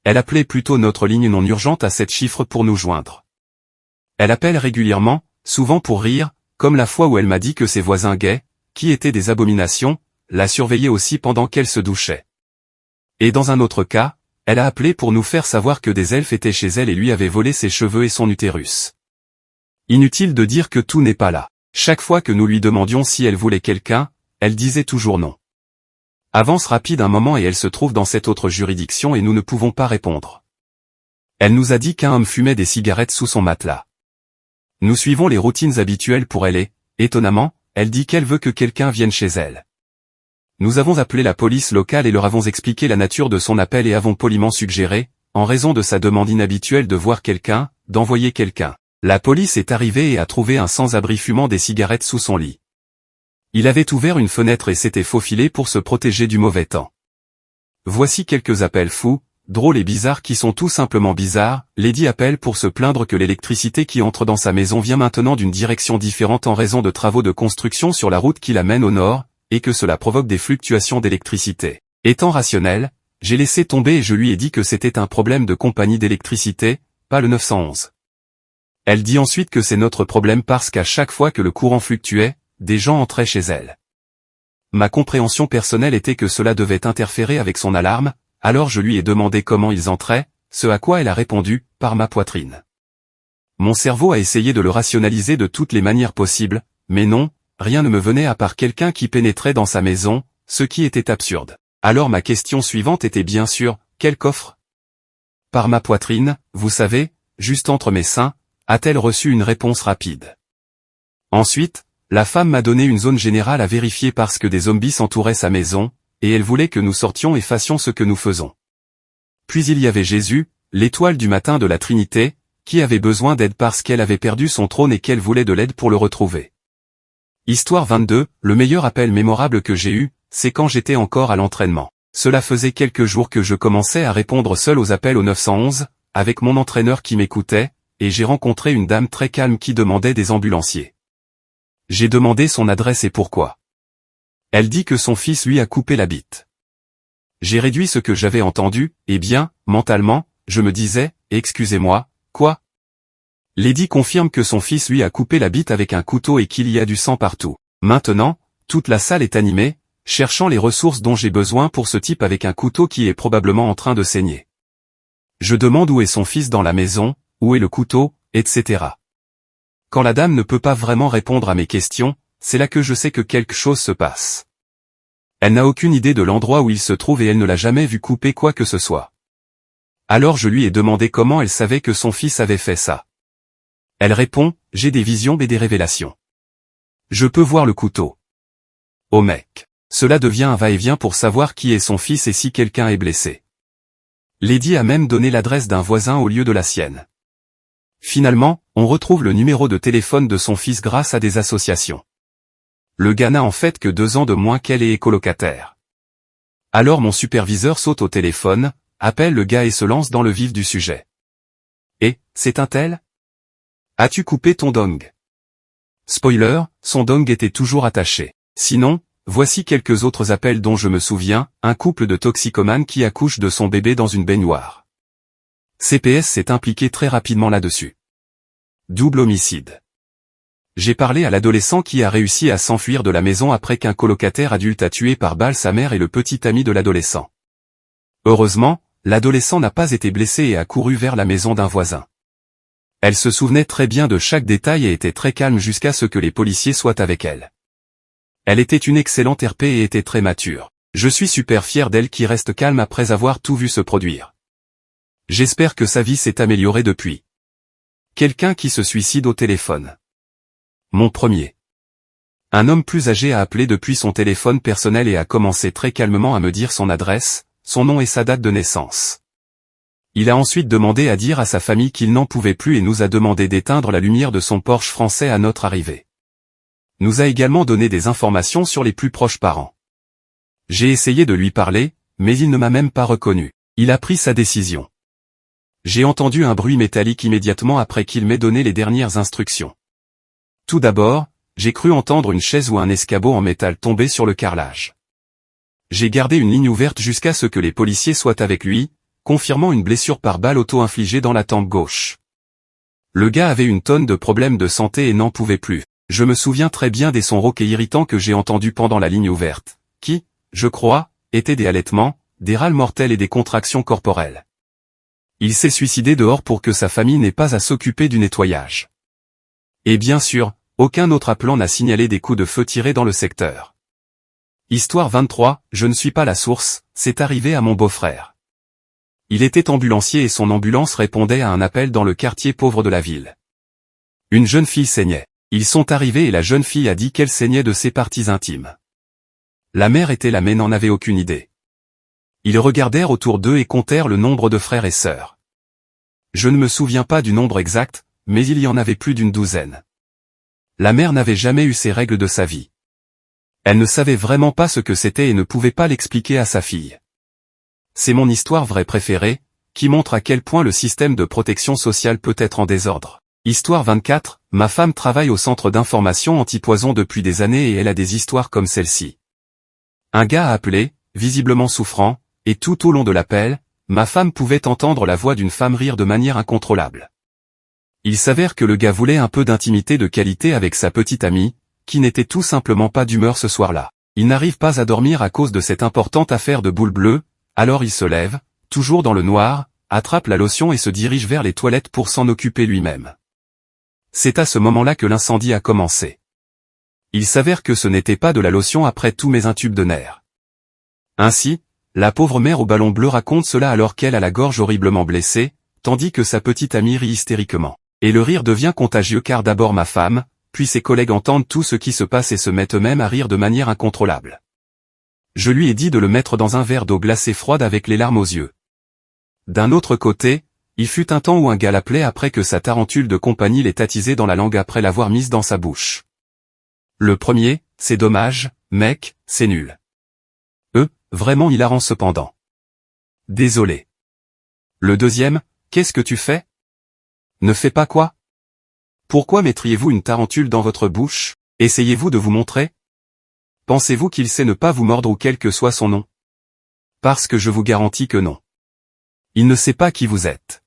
Elle appelait plutôt notre ligne non urgente à 7 chiffres pour nous joindre. Elle appelle régulièrement, souvent pour rire, comme la fois où elle m'a dit que ses voisins gays, qui étaient des abominations, la surveillaient aussi pendant qu'elle se douchait. Et dans un autre cas, elle a appelé pour nous faire savoir que des elfes étaient chez elle et lui avaient volé ses cheveux et son utérus. Inutile de dire que tout n'est pas là. Chaque fois que nous lui demandions si elle voulait quelqu'un, elle disait toujours non. Avance rapide un moment et elle se trouve dans cette autre juridiction et nous ne pouvons pas répondre. Elle nous a dit qu'un homme fumait des cigarettes sous son matelas. Nous suivons les routines habituelles pour elle et, étonnamment, elle dit qu'elle veut que quelqu'un vienne chez elle. Nous avons appelé la police locale et leur avons expliqué la nature de son appel et avons poliment suggéré, en raison de sa demande inhabituelle de voir quelqu'un, d'envoyer quelqu'un. La police est arrivée et a trouvé un sans-abri fumant des cigarettes sous son lit. Il avait ouvert une fenêtre et s'était faufilé pour se protéger du mauvais temps. Voici quelques appels fous, drôles et bizarres qui sont tout simplement bizarres. Lady appelle pour se plaindre que l'électricité qui entre dans sa maison vient maintenant d'une direction différente en raison de travaux de construction sur la route qui la mène au nord, et que cela provoque des fluctuations d'électricité. Étant rationnel, j'ai laissé tomber et je lui ai dit que c'était un problème de compagnie d'électricité, pas le 911. Elle dit ensuite que c'est notre problème parce qu'à chaque fois que le courant fluctuait, des gens entraient chez elle. Ma compréhension personnelle était que cela devait interférer avec son alarme, alors je lui ai demandé comment ils entraient, ce à quoi elle a répondu, par ma poitrine. Mon cerveau a essayé de le rationaliser de toutes les manières possibles, mais non, rien ne me venait à part quelqu'un qui pénétrait dans sa maison, ce qui était absurde. Alors ma question suivante était bien sûr, quel coffre? Par ma poitrine, vous savez, juste entre mes seins, a-t-elle reçu une réponse rapide. Ensuite, la femme m'a donné une zone générale à vérifier parce que des zombies entouraient sa maison, et elle voulait que nous sortions et fassions ce que nous faisons. Puis il y avait Jésus, l'étoile du matin de la Trinité, qui avait besoin d'aide parce qu'elle avait perdu son trône et qu'elle voulait de l'aide pour le retrouver. Histoire 22, le meilleur appel mémorable que j'ai eu, c'est quand j'étais encore à l'entraînement. Cela faisait quelques jours que je commençais à répondre seul aux appels au 911, avec mon entraîneur qui m'écoutait, et j'ai rencontré une dame très calme qui demandait des ambulanciers. J'ai demandé son adresse et pourquoi. Elle dit que son fils lui a coupé la bite. J'ai réduit ce que j'avais entendu, et bien, mentalement, je me disais, excusez-moi, quoi? Lady confirme que son fils lui a coupé la bite avec un couteau et qu'il y a du sang partout. Maintenant, toute la salle est animée, cherchant les ressources dont j'ai besoin pour ce type avec un couteau qui est probablement en train de saigner. Je demande où est son fils dans la maison, où est le couteau, etc. Quand la dame ne peut pas vraiment répondre à mes questions, c'est là que je sais que quelque chose se passe. Elle n'a aucune idée de l'endroit où il se trouve et elle ne l'a jamais vu couper quoi que ce soit. Alors je lui ai demandé comment elle savait que son fils avait fait ça. Elle répond, j'ai des visions et des révélations. Je peux voir le couteau. Oh mec. Cela devient un va-et-vient pour savoir qui est son fils et si quelqu'un est blessé. Lady a même donné l'adresse d'un voisin au lieu de la sienne. Finalement, on retrouve le numéro de téléphone de son fils grâce à des associations. Le gars n'a en fait que 2 ans de moins qu'elle et est colocataire. Alors mon superviseur saute au téléphone, appelle le gars et se lance dans le vif du sujet. Et, c'est un tel? As-tu coupé ton dong? Spoiler, son dong était toujours attaché. Sinon, voici quelques autres appels dont je me souviens, un couple de toxicomanes qui accouche de son bébé dans une baignoire. CPS s'est impliqué très rapidement là-dessus. Double homicide. J'ai parlé à l'adolescent qui a réussi à s'enfuir de la maison après qu'un colocataire adulte a tué par balle sa mère et le petit ami de l'adolescent. Heureusement, l'adolescent n'a pas été blessé et a couru vers la maison d'un voisin. Elle se souvenait très bien de chaque détail et était très calme jusqu'à ce que les policiers soient avec elle. Elle était une excellente RP et était très mature. Je suis super fier d'elle qui reste calme après avoir tout vu se produire. J'espère que sa vie s'est améliorée depuis. Quelqu'un qui se suicide au téléphone. Mon premier. Un homme plus âgé a appelé depuis son téléphone personnel et a commencé très calmement à me dire son adresse, son nom et sa date de naissance. Il a ensuite demandé à dire à sa famille qu'il n'en pouvait plus et nous a demandé d'éteindre la lumière de son Porsche français à notre arrivée. Nous a également donné des informations sur les plus proches parents. J'ai essayé de lui parler, mais il ne m'a même pas reconnu. Il a pris sa décision. J'ai entendu un bruit métallique immédiatement après qu'il m'ait donné les dernières instructions. Tout d'abord, j'ai cru entendre une chaise ou un escabeau en métal tomber sur le carrelage. J'ai gardé une ligne ouverte jusqu'à ce que les policiers soient avec lui, confirmant une blessure par balle auto-infligée dans la tempe gauche. Le gars avait une tonne de problèmes de santé et n'en pouvait plus. Je me souviens très bien des sons rauques et irritants que j'ai entendus pendant la ligne ouverte, qui, je crois, étaient des halètements, des râles mortels et des contractions corporelles. Il s'est suicidé dehors pour que sa famille n'ait pas à s'occuper du nettoyage. Et bien sûr, aucun autre appelant n'a signalé des coups de feu tirés dans le secteur. Histoire 23, je ne suis pas la source, c'est arrivé à mon beau-frère. Il était ambulancier et son ambulance répondait à un appel dans le quartier pauvre de la ville. Une jeune fille saignait. Ils sont arrivés et la jeune fille a dit qu'elle saignait de ses parties intimes. La mère était là mais n'en avait aucune idée. Ils regardèrent autour d'eux et comptèrent le nombre de frères et sœurs. Je ne me souviens pas du nombre exact, mais il y en avait plus d'une douzaine. La mère n'avait jamais eu ses règles de sa vie. Elle ne savait vraiment pas ce que c'était et ne pouvait pas l'expliquer à sa fille. C'est mon histoire vraie préférée, qui montre à quel point le système de protection sociale peut être en désordre. Histoire 24, ma femme travaille au centre d'information anti-poison depuis des années et elle a des histoires comme celle-ci. Un gars a appelé, visiblement souffrant, et tout au long de l'appel, ma femme pouvait entendre la voix d'une femme rire de manière incontrôlable. Il s'avère que le gars voulait un peu d'intimité de qualité avec sa petite amie, qui n'était tout simplement pas d'humeur ce soir-là. Il n'arrive pas à dormir à cause de cette importante affaire de boule bleue, alors il se lève, toujours dans le noir, attrape la lotion et se dirige vers les toilettes pour s'en occuper lui-même. C'est à ce moment-là que l'incendie a commencé. Il s'avère que ce n'était pas de la lotion après tout mais un tube de nerfs. Ainsi, la pauvre mère au ballon bleu raconte cela alors qu'elle a la gorge horriblement blessée, tandis que sa petite amie rit hystériquement. Et le rire devient contagieux car d'abord ma femme, puis ses collègues entendent tout ce qui se passe et se mettent eux-mêmes à rire de manière incontrôlable. Je lui ai dit de le mettre dans un verre d'eau glacée froide avec les larmes aux yeux. D'un autre côté, il fut un temps où un gars l'appelait après que sa tarentule de compagnie l'ait attisé dans la langue après l'avoir mise dans sa bouche. Le premier, c'est dommage, mec, c'est nul. Vraiment hilarant cependant. Désolé. Le deuxième, qu'est-ce que tu fais? Ne fais pas quoi? Pourquoi mettriez-vous une tarentule dans votre bouche? Essayez-vous de vous montrer? Pensez-vous qu'il sait ne pas vous mordre ou quel que soit son nom? Parce que je vous garantis que non. Il ne sait pas qui vous êtes.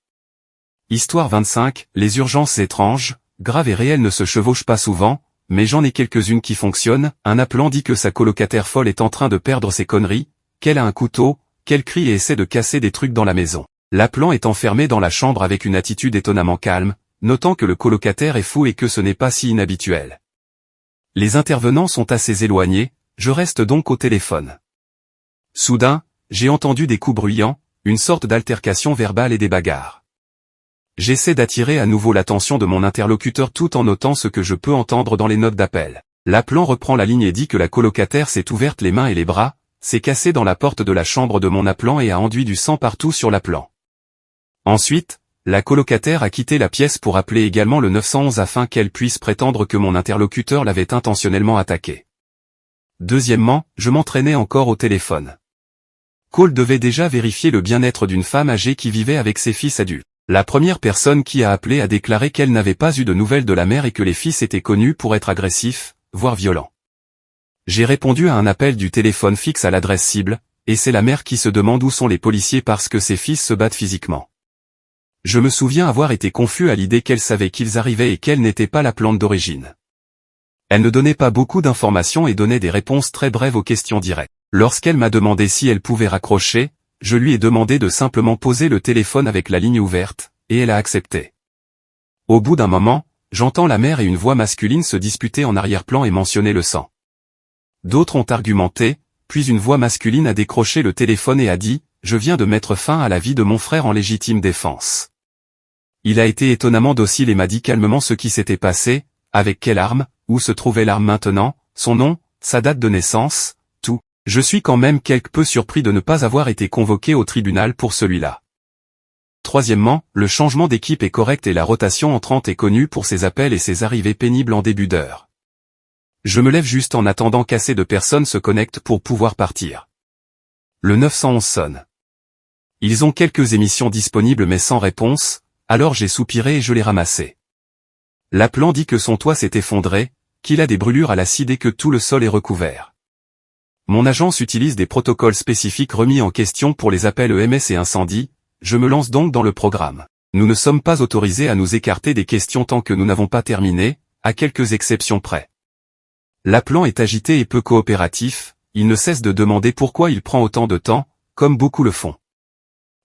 Histoire 25, les urgences étranges, graves et réelles ne se chevauchent pas souvent, mais j'en ai quelques-unes qui fonctionnent. Un appelant dit que sa colocataire folle est en train de perdre ses conneries, qu'elle a un couteau, qu'elle crie et essaie de casser des trucs dans la maison. L'appelant est enfermé dans la chambre avec une attitude étonnamment calme, notant que le colocataire est fou et que ce n'est pas si inhabituel. Les intervenants sont assez éloignés, je reste donc au téléphone. Soudain, j'ai entendu des coups bruyants, une sorte d'altercation verbale et des bagarres. J'essaie d'attirer à nouveau l'attention de mon interlocuteur tout en notant ce que je peux entendre dans les notes d'appel. L'appelant reprend la ligne et dit que la colocataire s'est ouverte les mains et les bras, s'est cassée dans la porte de la chambre de mon appelant et a enduit du sang partout sur l'appelant. Ensuite, la colocataire a quitté la pièce pour appeler également le 911 afin qu'elle puisse prétendre que mon interlocuteur l'avait intentionnellement attaqué. Deuxièmement, je m'entraînais encore au téléphone. Cole devait déjà vérifier le bien-être d'une femme âgée qui vivait avec ses fils adultes. La première personne qui a appelé a déclaré qu'elle n'avait pas eu de nouvelles de la mère et que les fils étaient connus pour être agressifs, voire violents. J'ai répondu à un appel du téléphone fixe à l'adresse cible, et c'est la mère qui se demande où sont les policiers parce que ses fils se battent physiquement. Je me souviens avoir été confus à l'idée qu'elle savait qu'ils arrivaient et qu'elle n'était pas la plante d'origine. Elle ne donnait pas beaucoup d'informations et donnait des réponses très brèves aux questions directes. Lorsqu'elle m'a demandé si elle pouvait raccrocher, je lui ai demandé de simplement poser le téléphone avec la ligne ouverte, et elle a accepté. Au bout d'un moment, j'entends la mère et une voix masculine se disputer en arrière-plan et mentionner le sang. D'autres ont argumenté, puis une voix masculine a décroché le téléphone et a dit « Je viens de mettre fin à la vie de mon frère en légitime défense ». Il a été étonnamment docile et m'a dit calmement ce qui s'était passé, avec quelle arme, où se trouvait l'arme maintenant, son nom, sa date de naissance, tout. Je suis quand même quelque peu surpris de ne pas avoir été convoqué au tribunal pour celui-là. Troisièmement, le changement d'équipe est correct et la rotation entrante est connue pour ses appels et ses arrivées pénibles en début d'heure. Je me lève juste en attendant qu'assez de personnes se connectent pour pouvoir partir. Le 911 sonne. Ils ont quelques émissions disponibles mais sans réponse, alors j'ai soupiré et je l'ai ramassé. L'appelant dit que son toit s'est effondré, qu'il a des brûlures à l'acide et que tout le sol est recouvert. Mon agence utilise des protocoles spécifiques remis en question pour les appels EMS et incendies, je me lance donc dans le programme. Nous ne sommes pas autorisés à nous écarter des questions tant que nous n'avons pas terminé, à quelques exceptions près. L'appelant est agité et peu coopératif, il ne cesse de demander pourquoi il prend autant de temps, comme beaucoup le font.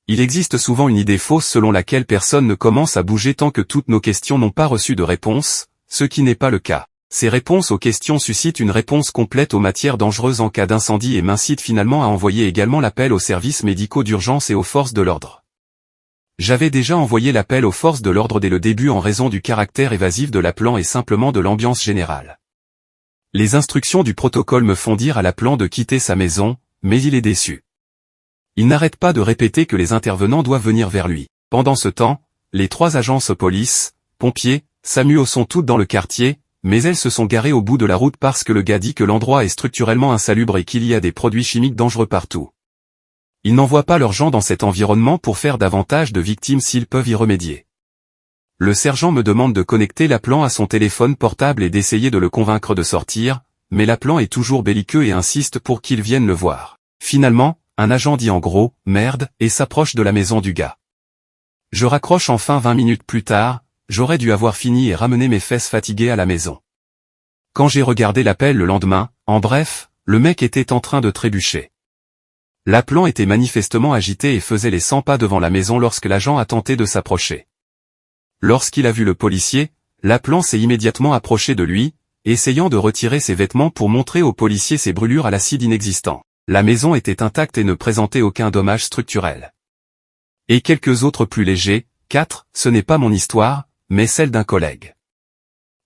Il existe souvent une idée fausse selon laquelle personne ne commence à bouger tant que toutes nos questions n'ont pas reçu de réponse, ce qui n'est pas le cas. Ces réponses aux questions suscitent une réponse complète aux matières dangereuses en cas d'incendie et m'incitent finalement à envoyer également l'appel aux services médicaux d'urgence et aux forces de l'ordre. J'avais déjà envoyé l'appel aux forces de l'ordre dès le début en raison du caractère évasif de l'appelant et simplement de l'ambiance générale. Les instructions du protocole me font dire à l'appelant de quitter sa maison, mais il est déçu. Il n'arrête pas de répéter que les intervenants doivent venir vers lui. Pendant ce temps, les 3 agences police, pompiers, SAMU sont toutes dans le quartier, mais elles se sont garées au bout de la route parce que le gars dit que l'endroit est structurellement insalubre et qu'il y a des produits chimiques dangereux partout. Ils n'envoient pas leurs gens dans cet environnement pour faire davantage de victimes s'ils peuvent y remédier. Le sergent me demande de connecter l'appelant à son téléphone portable et d'essayer de le convaincre de sortir, mais l'appelant est toujours belliqueux et insiste pour qu'il vienne le voir. Finalement, un agent dit en gros « merde » et s'approche de la maison du gars. Je raccroche enfin 20 minutes plus tard, j'aurais dû avoir fini et ramené mes fesses fatiguées à la maison. Quand j'ai regardé l'appel le lendemain, en bref, le mec était en train de trébucher. L'appelant était manifestement agité et faisait les 100 pas devant la maison lorsque l'agent a tenté de s'approcher. Lorsqu'il a vu le policier, l'appelant s'est immédiatement approché de lui, essayant de retirer ses vêtements pour montrer au policier ses brûlures à l'acide inexistant. La maison était intacte et ne présentait aucun dommage structurel. Et quelques autres plus légers, 4, ce n'est pas mon histoire, mais celle d'un collègue.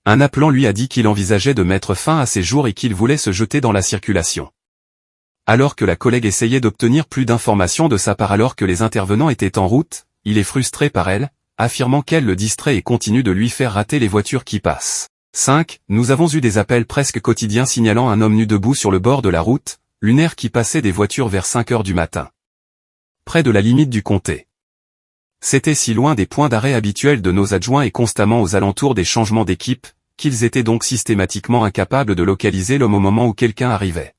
Un appelant lui a dit qu'il envisageait de mettre fin à ses jours et qu'il voulait se jeter dans la circulation. Alors que la collègue essayait d'obtenir plus d'informations de sa part alors que les intervenants étaient en route, il est frustré par elle, affirmant qu'elle le distrait et continue de lui faire rater les voitures qui passent. 5. Nous avons eu des appels presque quotidiens signalant un homme nu debout sur le bord de la route, lunaire qui passait des voitures vers 5 heures du matin. Près de la limite du comté. C'était si loin des points d'arrêt habituels de nos adjoints et constamment aux alentours des changements d'équipe, qu'ils étaient donc systématiquement incapables de localiser l'homme au moment où quelqu'un arrivait.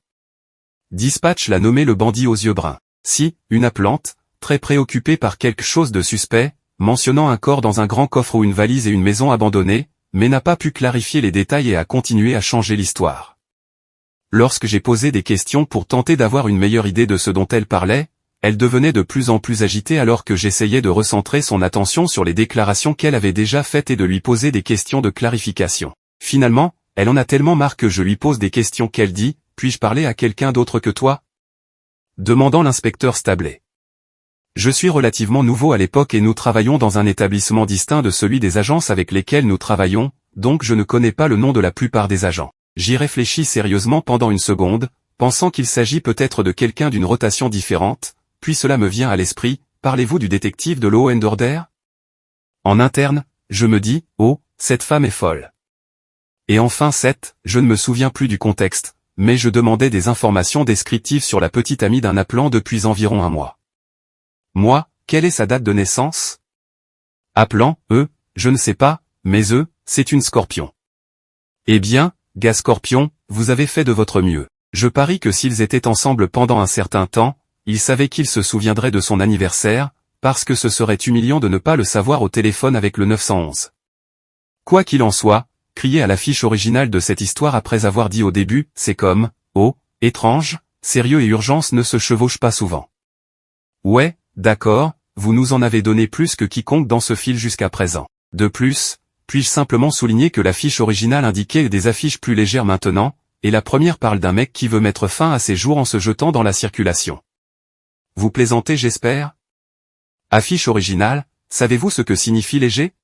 Dispatch l'a nommé le bandit aux yeux bruns. Si, une appelante, très préoccupée par quelque chose de suspect, mentionnant un corps dans un grand coffre ou une valise et une maison abandonnée, mais n'a pas pu clarifier les détails et a continué à changer l'histoire. Lorsque j'ai posé des questions pour tenter d'avoir une meilleure idée de ce dont elle parlait, elle devenait de plus en plus agitée alors que j'essayais de recentrer son attention sur les déclarations qu'elle avait déjà faites et de lui poser des questions de clarification. Finalement, elle en a tellement marre que je lui pose des questions qu'elle dit « Puis-je parler à quelqu'un d'autre que toi ?» demandant l'inspecteur Stablet. Je suis relativement nouveau à l'époque et nous travaillons dans un établissement distinct de celui des agences avec lesquelles nous travaillons, donc je ne connais pas le nom de la plupart des agents. J'y réfléchis sérieusement pendant une seconde, pensant qu'il s'agit peut-être de quelqu'un d'une rotation différente, puis cela me vient à l'esprit, parlez-vous du détective de Law & Order ? En interne, je me dis, oh, cette femme est folle. Et enfin 7, je ne me souviens plus du contexte, mais je demandais des informations descriptives sur la petite amie d'un appelant depuis environ un mois. Moi, quelle est sa date de naissance ? Appelant, je ne sais pas, mais c'est une scorpion. Eh bien, gars scorpion, vous avez fait de votre mieux. Je parie que s'ils étaient ensemble pendant un certain temps, il savait qu'il se souviendrait de son anniversaire, parce que ce serait humiliant de ne pas le savoir au téléphone avec le 911. Quoi qu'il en soit, crier à l'affiche originale de cette histoire après avoir dit au début, c'est comme, oh, étrange, sérieux et urgence ne se chevauchent pas souvent. Ouais, d'accord, vous nous en avez donné plus que quiconque dans ce fil jusqu'à présent. De plus, puis-je simplement souligner que l'affiche originale indiquait des affiches plus légères maintenant, et la première parle d'un mec qui veut mettre fin à ses jours en se jetant dans la circulation. Vous plaisantez j'espère ? Affiche originale, savez-vous ce que signifie léger ?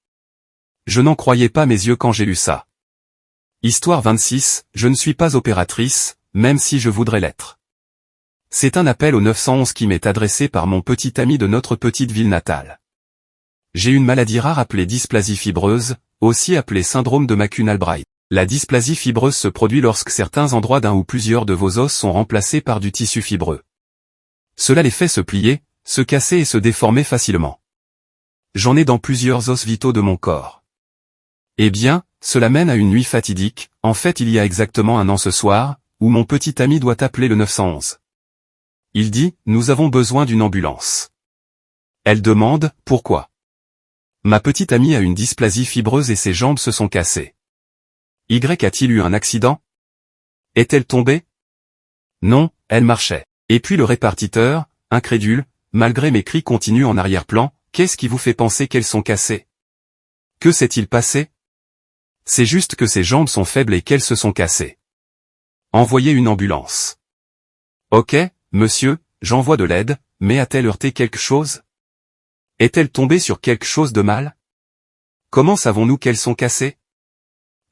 Je n'en croyais pas mes yeux quand j'ai lu ça. Histoire 26, je ne suis pas opératrice, même si je voudrais l'être. C'est un appel au 911 qui m'est adressé par mon petit ami de notre petite ville natale. J'ai une maladie rare appelée dysplasie fibreuse, aussi appelée syndrome de McCune-Albright. La dysplasie fibreuse se produit lorsque certains endroits d'un ou plusieurs de vos os sont remplacés par du tissu fibreux. Cela les fait se plier, se casser et se déformer facilement. J'en ai dans plusieurs os vitaux de mon corps. Eh bien, cela mène à une nuit fatidique, en fait il y a exactement un an ce soir, où mon petit ami doit appeler le 911. Il dit, nous avons besoin d'une ambulance. Elle demande, pourquoi ? Ma petite amie a une dysplasie fibreuse et ses jambes se sont cassées. Y a-t-il eu un accident ? Est-elle tombée ? Non, elle marchait. Et puis le répartiteur, incrédule, malgré mes cris continue en arrière-plan, qu'est-ce qui vous fait penser qu'elles sont cassées ? Que s'est-il passé ? C'est juste que ses jambes sont faibles et qu'elles se sont cassées. Envoyez une ambulance. Ok, monsieur, j'envoie de l'aide, mais a-t-elle heurté quelque chose ? Est-elle tombée sur quelque chose de mal ? Comment savons-nous qu'elles sont cassées ?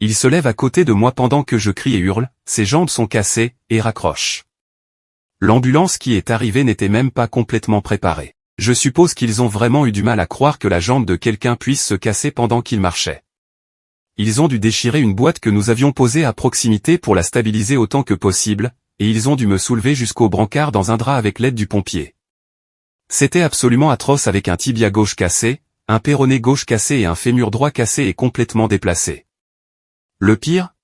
Il se lève à côté de moi pendant que je crie et hurle, ses jambes sont cassées, et raccroche. L'ambulance qui est arrivée n'était même pas complètement préparée. Je suppose qu'ils ont vraiment eu du mal à croire que la jambe de quelqu'un puisse se casser pendant qu'il marchait. Ils ont dû déchirer une boîte que nous avions posée à proximité pour la stabiliser autant que possible, et ils ont dû me soulever jusqu'au brancard dans un drap avec l'aide du pompier. C'était absolument atroce avec un tibia gauche cassé, un péroné gauche cassé et un fémur droit cassé et complètement déplacé. Le pire ?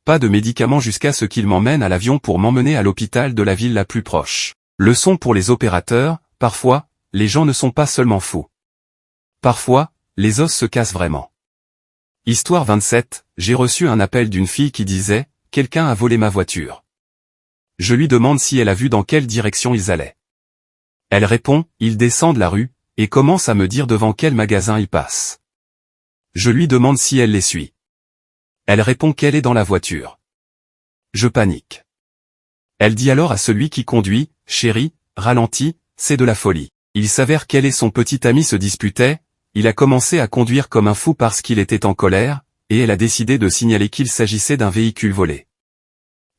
Pas de médicaments jusqu'à ce qu'ils m'emmènent à l'avion pour m'emmener à l'hôpital de la ville la plus proche. Leçon pour les opérateurs, parfois, les gens ne sont pas seulement fous. Parfois, les os se cassent vraiment. Histoire 27, j'ai reçu un appel d'une fille qui disait « Quelqu'un a volé ma voiture ». Je lui demande si elle a vu dans quelle direction ils allaient. Elle répond « Ils descendent la rue » et commence à me dire devant quel magasin ils passent. Je lui demande si elle les suit. Elle répond qu'elle est dans la voiture. Je panique. Elle dit alors à celui qui conduit « Chérie, ralentis, c'est de la folie ». Il s'avère qu'elle et son petit ami se disputaient. Il a commencé à conduire comme un fou parce qu'il était en colère, et elle a décidé de signaler qu'il s'agissait d'un véhicule volé.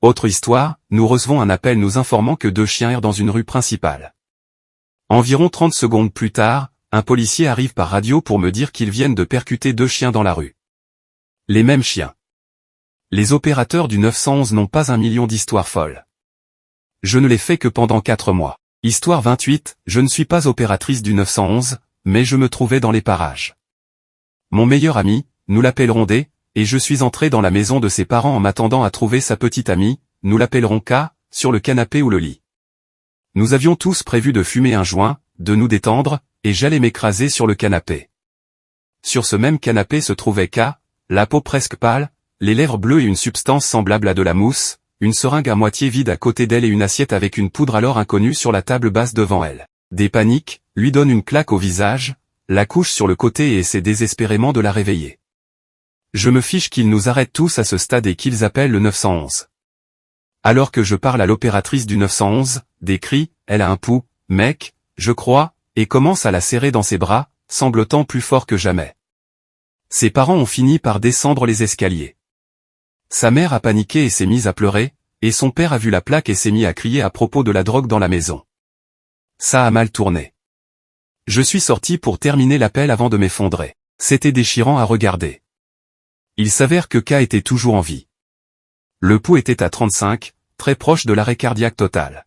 Autre histoire, nous recevons un appel nous informant que 2 chiens errent dans une rue principale. Environ 30 secondes plus tard, un policier arrive par radio pour me dire qu'ils viennent de percuter 2 chiens dans la rue. Les mêmes chiens. Les opérateurs du 911 n'ont pas 1 million d'histoires folles. Je ne l'ai fait que pendant 4 mois. Histoire 28, je ne suis pas opératrice du 911, mais je me trouvais dans les parages. Mon meilleur ami, nous l'appellerons D, et je suis entré dans la maison de ses parents en m'attendant à trouver sa petite amie, nous l'appellerons K, sur le canapé ou le lit. Nous avions tous prévu de fumer un joint, de nous détendre, et j'allais m'écraser sur le canapé. Sur ce même canapé se trouvait K, la peau presque pâle, les lèvres bleues et une substance semblable à de la mousse, une seringue à moitié vide à côté d'elle et une assiette avec une poudre alors inconnue sur la table basse devant elle. Des paniques, lui donne une claque au visage, la couche sur le côté et essaie désespérément de la réveiller. Je me fiche qu'ils nous arrêtent tous à ce stade et qu'ils appellent le 911. Alors que je parle à l'opératrice du 911, des cris, elle a un pouls, mec, je crois, et commence à la serrer dans ses bras, sanglotant plus fort que jamais. Ses parents ont fini par descendre les escaliers. Sa mère a paniqué et s'est mise à pleurer, et son père a vu la plaque et s'est mis à crier à propos de la drogue dans la maison. Ça a mal tourné. Je suis sorti pour terminer l'appel avant de m'effondrer. C'était déchirant à regarder. Il s'avère que K était toujours en vie. Le pouls était à 35, très proche de l'arrêt cardiaque total.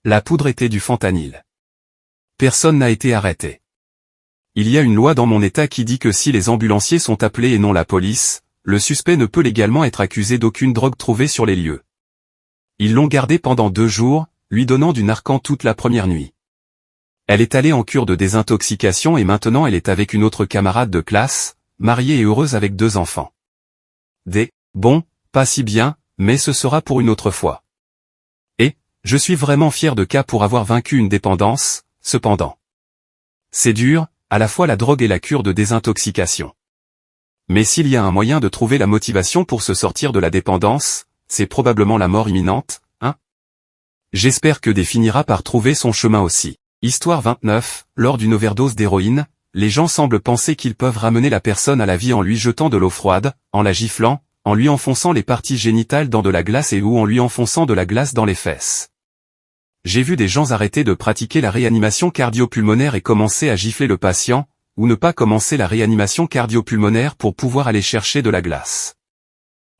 La poudre était du fentanyl. Personne n'a été arrêté. Il y a une loi dans mon État qui dit que si les ambulanciers sont appelés et non la police, le suspect ne peut légalement être accusé d'aucune drogue trouvée sur les lieux. Ils l'ont gardé pendant 2 jours, lui donnant du Narcan toute la première nuit. Elle est allée en cure de désintoxication et maintenant elle est avec une autre camarade de classe, mariée et heureuse avec 2 enfants. Bon, pas si bien, mais ce sera pour une autre fois. Et, je suis vraiment fier de K pour avoir vaincu une dépendance, cependant. C'est dur, à la fois la drogue et la cure de désintoxication. Mais s'il y a un moyen de trouver la motivation pour se sortir de la dépendance, c'est probablement la mort imminente, hein? J'espère que D finira par trouver son chemin aussi. Histoire 29, lors d'une overdose d'héroïne, les gens semblent penser qu'ils peuvent ramener la personne à la vie en lui jetant de l'eau froide, en la giflant, en lui enfonçant les parties génitales dans de la glace et ou en lui enfonçant de la glace dans les fesses. J'ai vu des gens arrêter de pratiquer la réanimation cardio-pulmonaire et commencer à gifler le patient, ou ne pas commencer la réanimation cardio-pulmonaire pour pouvoir aller chercher de la glace.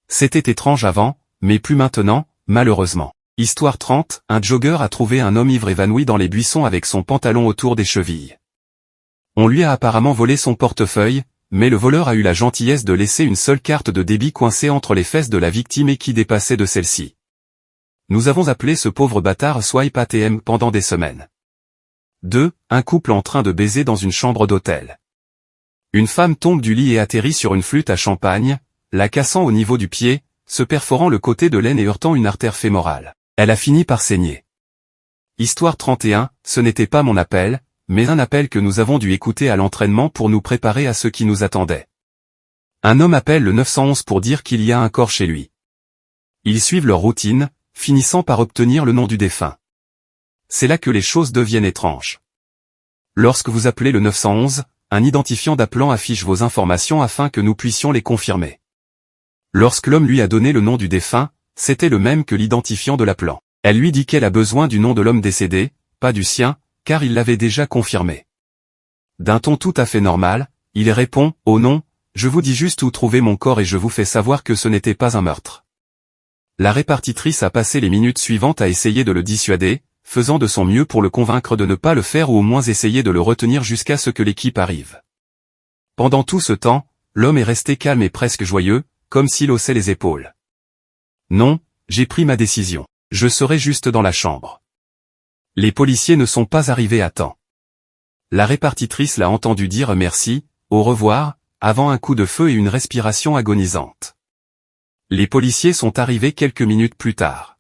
C'était étrange avant, mais plus maintenant, malheureusement. Histoire 30, un jogger a trouvé un homme ivre évanoui dans les buissons avec son pantalon autour des chevilles. On lui a apparemment volé son portefeuille, mais le voleur a eu la gentillesse de laisser une seule carte de débit coincée entre les fesses de la victime et qui dépassait de celle-ci. Nous avons appelé ce pauvre bâtard Swipe ATM pendant des semaines. 2. Un couple en train de baiser dans une chambre d'hôtel. Une femme tombe du lit et atterrit sur une flûte à champagne, la cassant au niveau du pied, se perforant le côté de l'aine et heurtant une artère fémorale. Elle a fini par saigner. Histoire 31, ce n'était pas mon appel, mais un appel que nous avons dû écouter à l'entraînement pour nous préparer à ce qui nous attendait. Un homme appelle le 911 pour dire qu'il y a un corps chez lui. Ils suivent leur routine, finissant par obtenir le nom du défunt. C'est là que les choses deviennent étranges. Lorsque vous appelez le 911, un identifiant d'appelant affiche vos informations afin que nous puissions les confirmer. Lorsque l'homme lui a donné le nom du défunt, c'était le même que l'identifiant de l'appelant. Elle lui dit qu'elle a besoin du nom de l'homme décédé, pas du sien, car il l'avait déjà confirmé. D'un ton tout à fait normal, il répond « Oh non, je vous dis juste où trouver mon corps et je vous fais savoir que ce n'était pas un meurtre. » La répartitrice a passé les minutes suivantes à essayer de le dissuader, faisant de son mieux pour le convaincre de ne pas le faire ou au moins essayer de le retenir jusqu'à ce que l'équipe arrive. Pendant tout ce temps, l'homme est resté calme et presque joyeux, comme s'il haussait les épaules. Non, j'ai pris ma décision. Je serai juste dans la chambre. Les policiers ne sont pas arrivés à temps. La répartitrice l'a entendu dire merci, au revoir, avant un coup de feu et une respiration agonisante. Les policiers sont arrivés quelques minutes plus tard.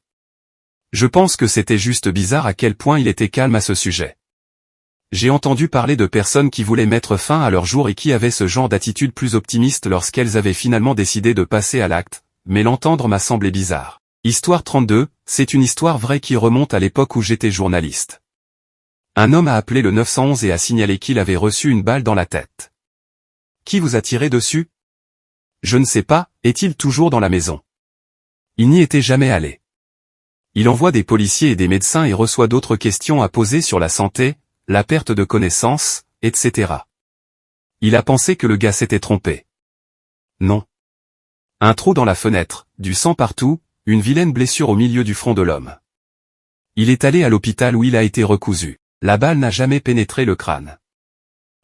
Je pense que c'était juste bizarre à quel point il était calme à ce sujet. J'ai entendu parler de personnes qui voulaient mettre fin à leur jour et qui avaient ce genre d'attitude plus optimiste lorsqu'elles avaient finalement décidé de passer à l'acte, mais l'entendre m'a semblé bizarre. Histoire 32, c'est une histoire vraie qui remonte à l'époque où j'étais journaliste. Un homme a appelé le 911 et a signalé qu'il avait reçu une balle dans la tête. Qui vous a tiré dessus? Je ne sais pas, est-il toujours dans la maison? Il n'y était jamais allé. Il envoie des policiers et des médecins et reçoit d'autres questions à poser sur la santé, la perte de connaissance, etc. Il a pensé que le gars s'était trompé. Non. Un trou dans la fenêtre, du sang partout, une vilaine blessure au milieu du front de l'homme. Il est allé à l'hôpital où il a été recousu. La balle n'a jamais pénétré le crâne.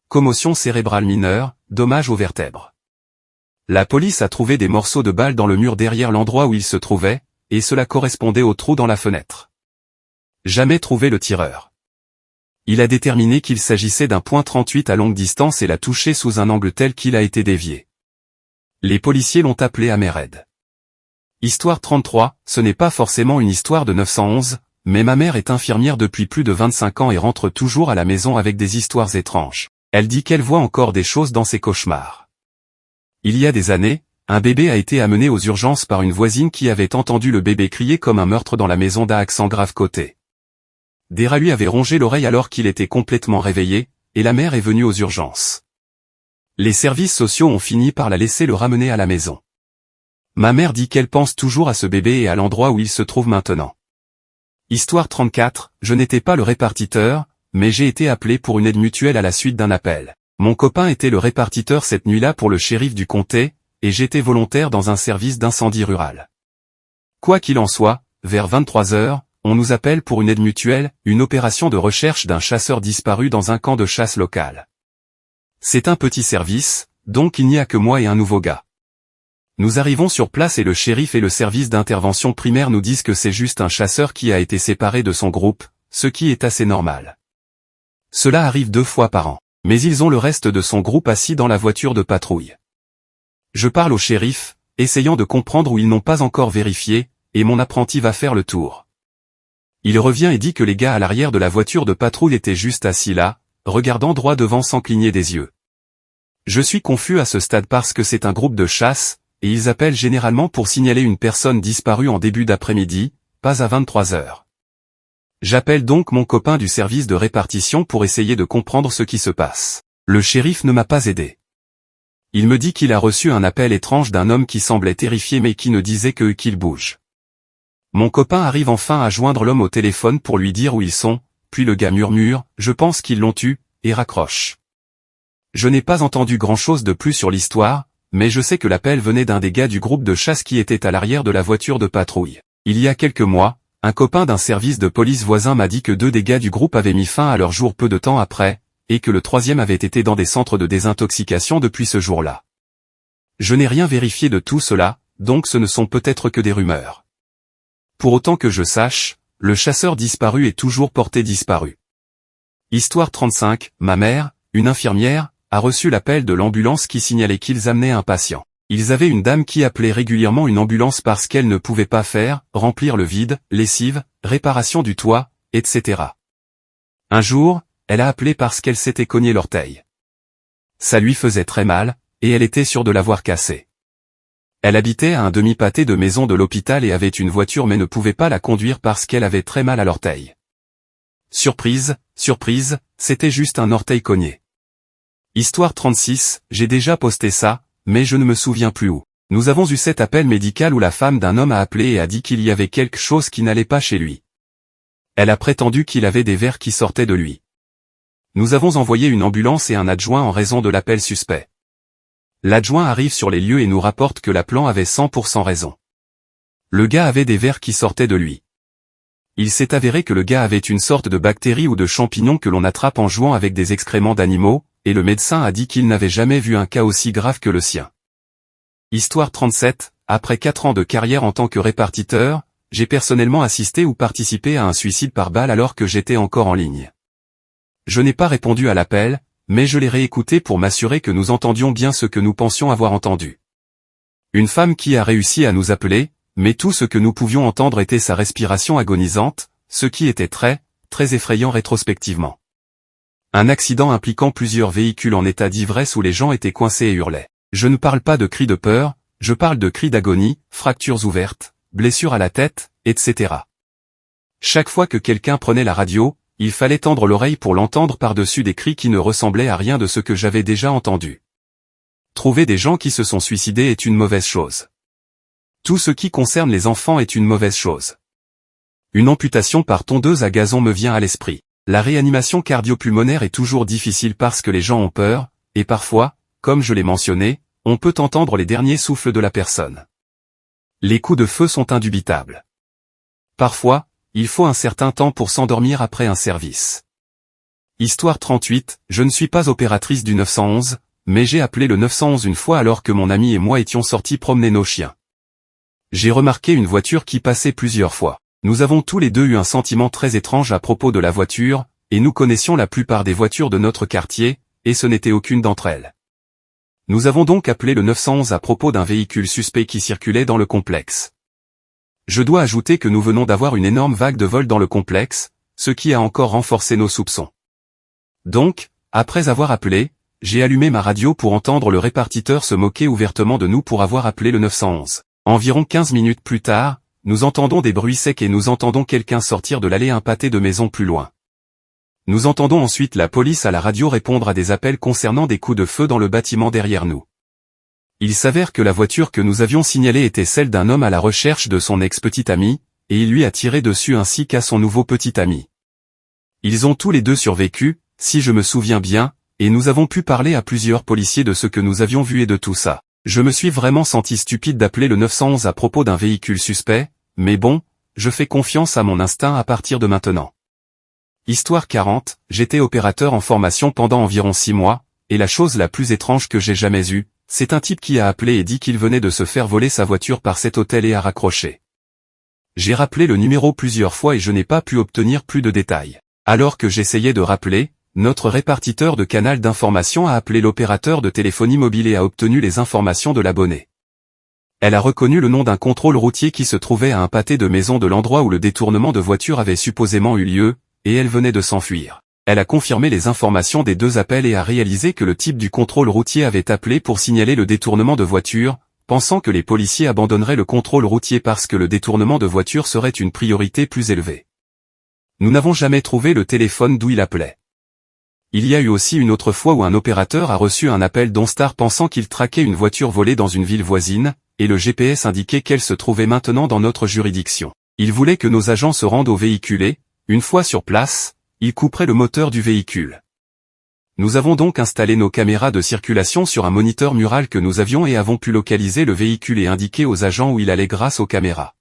Commotion cérébrale mineure, dommage aux vertèbres. La police a trouvé des morceaux de balle dans le mur derrière l'endroit où il se trouvait, et cela correspondait au trou dans la fenêtre. Jamais trouvé le tireur. Il a déterminé qu'il s'agissait d'un .38 à longue distance et l'a touché sous un angle tel qu'il a été dévié. Les policiers l'ont appelé à mer aide. Histoire 33, ce n'est pas forcément une histoire de 911, mais ma mère est infirmière depuis plus de 25 ans et rentre toujours à la maison avec des histoires étranges. Elle dit qu'elle voit encore des choses dans ses cauchemars. Il y a des années, un bébé a été amené aux urgences par une voisine qui avait entendu le bébé crier comme un meurtre dans la maison d'un accent grave côté. Des rats lui avaient rongé l'oreille alors qu'il était complètement réveillé, et la mère est venue aux urgences. Les services sociaux ont fini par la laisser le ramener à la maison. Ma mère dit qu'elle pense toujours à ce bébé et à l'endroit où il se trouve maintenant. Histoire 34, je n'étais pas le répartiteur, mais j'ai été appelé pour une aide mutuelle à la suite d'un appel. Mon copain était le répartiteur cette nuit-là pour le shérif du comté, et j'étais volontaire dans un service d'incendie rural. Quoi qu'il en soit, vers 23 heures, on nous appelle pour une aide mutuelle, une opération de recherche d'un chasseur disparu dans un camp de chasse local. C'est un petit service, donc il n'y a que moi et un nouveau gars. Nous arrivons sur place et le shérif et le service d'intervention primaire nous disent que c'est juste un chasseur qui a été séparé de son groupe, ce qui est assez normal. Cela arrive 2 fois par an, mais ils ont le reste de son groupe assis dans la voiture de patrouille. Je parle au shérif, essayant de comprendre où ils n'ont pas encore vérifié, et mon apprenti va faire le tour. Il revient et dit que les gars à l'arrière de la voiture de patrouille étaient juste assis là, regardant droit devant sans cligner des yeux. Je suis confus à ce stade parce que c'est un groupe de chasse, et ils appellent généralement pour signaler une personne disparue en début d'après-midi, pas à 23 heures. J'appelle donc mon copain du service de répartition pour essayer de comprendre ce qui se passe. Le shérif ne m'a pas aidé. Il me dit qu'il a reçu un appel étrange d'un homme qui semblait terrifié mais qui ne disait que qu'il bouge. Mon copain arrive enfin à joindre l'homme au téléphone pour lui dire où ils sont, puis le gars murmure, je pense qu'ils l'ont tué, et raccroche. Je n'ai pas entendu grand-chose de plus sur l'histoire, mais je sais que l'appel venait d'un des gars du groupe de chasse qui était à l'arrière de la voiture de patrouille. Il y a quelques mois, un copain d'un service de police voisin m'a dit que 2 des gars du groupe avaient mis fin à leur jour peu de temps après, et que le 3e avait été dans des centres de désintoxication depuis ce jour-là. Je n'ai rien vérifié de tout cela, donc ce ne sont peut-être que des rumeurs. Pour autant que je sache, le chasseur disparu est toujours porté disparu. Histoire 35, ma mère, une infirmière, a reçu l'appel de l'ambulance qui signalait qu'ils amenaient un patient. Ils avaient une dame qui appelait régulièrement une ambulance parce qu'elle ne pouvait pas faire, remplir le vide, lessive, réparation du toit, etc. Un jour, elle a appelé parce qu'elle s'était cogné l'orteil. Ça lui faisait très mal, et elle était sûre de l'avoir cassé. Elle habitait à un demi-pâté de maison de l'hôpital et avait une voiture mais ne pouvait pas la conduire parce qu'elle avait très mal à l'orteil. Surprise, surprise, c'était juste un orteil cogné. Histoire 36, j'ai déjà posté ça, mais je ne me souviens plus où. Nous avons eu cet appel médical où la femme d'un homme a appelé et a dit qu'il y avait quelque chose qui n'allait pas chez lui. Elle a prétendu qu'il avait des vers qui sortaient de lui. Nous avons envoyé une ambulance et un adjoint en raison de l'appel suspect. L'adjoint arrive sur les lieux et nous rapporte que l'appelant avait 100% raison. Le gars avait des vers qui sortaient de lui. Il s'est avéré que le gars avait une sorte de bactérie ou de champignon que l'on attrape en jouant avec des excréments d'animaux, et le médecin a dit qu'il n'avait jamais vu un cas aussi grave que le sien. Histoire 37, après 4 ans de carrière en tant que répartiteur, j'ai personnellement assisté ou participé à un suicide par balle alors que j'étais encore en ligne. Je n'ai pas répondu à l'appel, mais je l'ai réécouté pour m'assurer que nous entendions bien ce que nous pensions avoir entendu. Une femme qui a réussi à nous appeler, mais tout ce que nous pouvions entendre était sa respiration agonisante, ce qui était très effrayant rétrospectivement. Un accident impliquant plusieurs véhicules en état d'ivresse où les gens étaient coincés et hurlaient. Je ne parle pas de cris de peur, je parle de cris d'agonie, fractures ouvertes, blessures à la tête, etc. Chaque fois que quelqu'un prenait la radio, il fallait tendre l'oreille pour l'entendre par-dessus des cris qui ne ressemblaient à rien de ce que j'avais déjà entendu. Trouver des gens qui se sont suicidés est une mauvaise chose. Tout ce qui concerne les enfants est une mauvaise chose. Une amputation par tondeuse à gazon me vient à l'esprit. La réanimation cardio-pulmonaire est toujours difficile parce que les gens ont peur, et parfois, comme je l'ai mentionné, on peut entendre les derniers souffles de la personne. Les coups de feu sont indubitables. Parfois, il faut un certain temps pour s'endormir après un service. Histoire 38, je ne suis pas opératrice du 911, mais j'ai appelé le 911 une fois alors que mon ami et moi étions sortis promener nos chiens. J'ai remarqué une voiture qui passait plusieurs fois. Nous avons tous les deux eu un sentiment très étrange à propos de la voiture, et nous connaissions la plupart des voitures de notre quartier, et ce n'était aucune d'entre elles. Nous avons donc appelé le 911 à propos d'un véhicule suspect qui circulait dans le complexe. Je dois ajouter que nous venons d'avoir une énorme vague de vols dans le complexe, ce qui a encore renforcé nos soupçons. Donc, après avoir appelé, j'ai allumé ma radio pour entendre le répartiteur se moquer ouvertement de nous pour avoir appelé le 911. Environ 15 minutes plus tard, nous entendons des bruits secs et nous entendons quelqu'un sortir de l'allée un pâté de maison plus loin. Nous entendons ensuite la police à la radio répondre à des appels concernant des coups de feu dans le bâtiment derrière nous. Il s'avère que la voiture que nous avions signalée était celle d'un homme à la recherche de son ex-petit ami, et il lui a tiré dessus ainsi qu'à son nouveau petit ami. Ils ont tous les deux survécu, si je me souviens bien, et nous avons pu parler à plusieurs policiers de ce que nous avions vu et de tout ça. Je me suis vraiment senti stupide d'appeler le 911 à propos d'un véhicule suspect, mais bon, je fais confiance à mon instinct à partir de maintenant. Histoire 40, j'étais opérateur en formation pendant environ 6 mois, et la chose la plus étrange que j'ai jamais eue, c'est un type qui a appelé et dit qu'il venait de se faire voler sa voiture par cet hôtel et a raccroché. J'ai rappelé le numéro plusieurs fois et je n'ai pas pu obtenir plus de détails. Alors que j'essayais de rappeler, notre répartiteur de canal d'information a appelé l'opérateur de téléphonie mobile et a obtenu les informations de l'abonné. Elle a reconnu le nom d'un contrôle routier qui se trouvait à un pâté de maison de l'endroit où le détournement de voiture avait supposément eu lieu, et elle venait de s'enfuir. Elle a confirmé les informations des deux appels et a réalisé que le type du contrôle routier avait appelé pour signaler le détournement de voiture, pensant que les policiers abandonneraient le contrôle routier parce que le détournement de voiture serait une priorité plus élevée. Nous n'avons jamais trouvé le téléphone d'où il appelait. Il y a eu aussi une autre fois où un opérateur a reçu un appel d'OnStar pensant qu'il traquait une voiture volée dans une ville voisine, et le GPS indiquait qu'elle se trouvait maintenant dans notre juridiction. Il voulait que nos agents se rendent au véhicule et, une fois sur place, ils couperaient le moteur du véhicule. Nous avons donc installé nos caméras de circulation sur un moniteur mural que nous avions et avons pu localiser le véhicule et indiquer aux agents où il allait grâce aux caméras.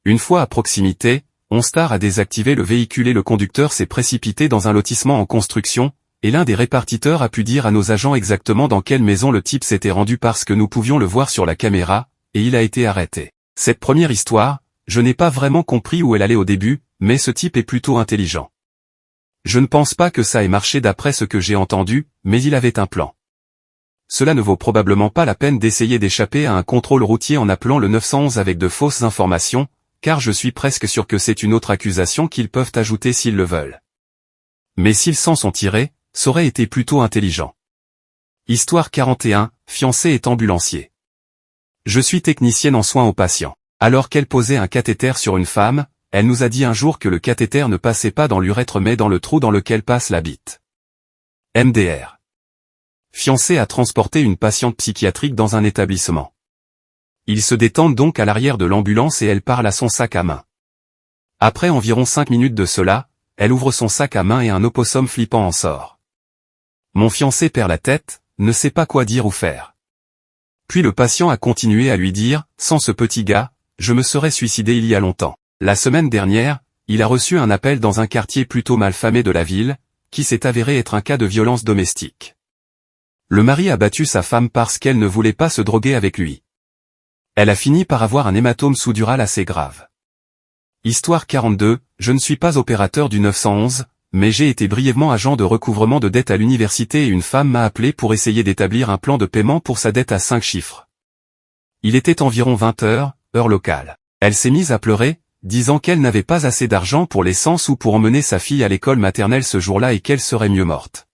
Une fois à proximité, OnStar a désactivé le véhicule et le conducteur s'est précipité dans un lotissement en construction, et l'un des répartiteurs a pu dire à nos agents exactement dans quelle maison le type s'était rendu parce que nous pouvions le voir sur la caméra, et il a été arrêté. Cette première histoire, je n'ai pas vraiment compris où elle allait au début, mais ce type est plutôt intelligent. Je ne pense pas que ça ait marché d'après ce que j'ai entendu, mais il avait un plan. Cela ne vaut probablement pas la peine d'essayer d'échapper à un contrôle routier en appelant le 911 avec de fausses informations, car je suis presque sûr que c'est une autre accusation qu'ils peuvent ajouter s'ils le veulent. Mais s'ils s'en sont tirés, ça aurait été plutôt intelligent. Histoire 41, fiancé est ambulancier. Je suis technicienne en soins aux patients. Alors qu'elle posait un cathéter sur une femme, elle nous a dit un jour que le cathéter ne passait pas dans l'urètre mais dans le trou dans lequel passe la bite. MDR. Fiancé a transporté une patiente psychiatrique dans un établissement. Ils se détendent donc à l'arrière de l'ambulance et elle parle à son sac à main. Après environ 5 minutes de cela, elle ouvre son sac à main et un opossum flippant en sort. Mon fiancé perd la tête, ne sait pas quoi dire ou faire. Puis le patient a continué à lui dire, sans ce petit gars, je me serais suicidé il y a longtemps. La semaine dernière, il a reçu un appel dans un quartier plutôt malfamé de la ville, qui s'est avéré être un cas de violence domestique. Le mari a battu sa femme parce qu'elle ne voulait pas se droguer avec lui. Elle a fini par avoir un hématome sous-dural assez grave. Histoire 42, je ne suis pas opérateur du 911, mais j'ai été brièvement agent de recouvrement de dettes à l'université et une femme m'a appelé pour essayer d'établir un plan de paiement pour sa dette à 5 chiffres. Il était environ 20 heures, heure locale. Elle s'est mise à pleurer, disant qu'elle n'avait pas assez d'argent pour l'essence ou pour emmener sa fille à l'école maternelle ce jour-là et qu'elle serait mieux morte.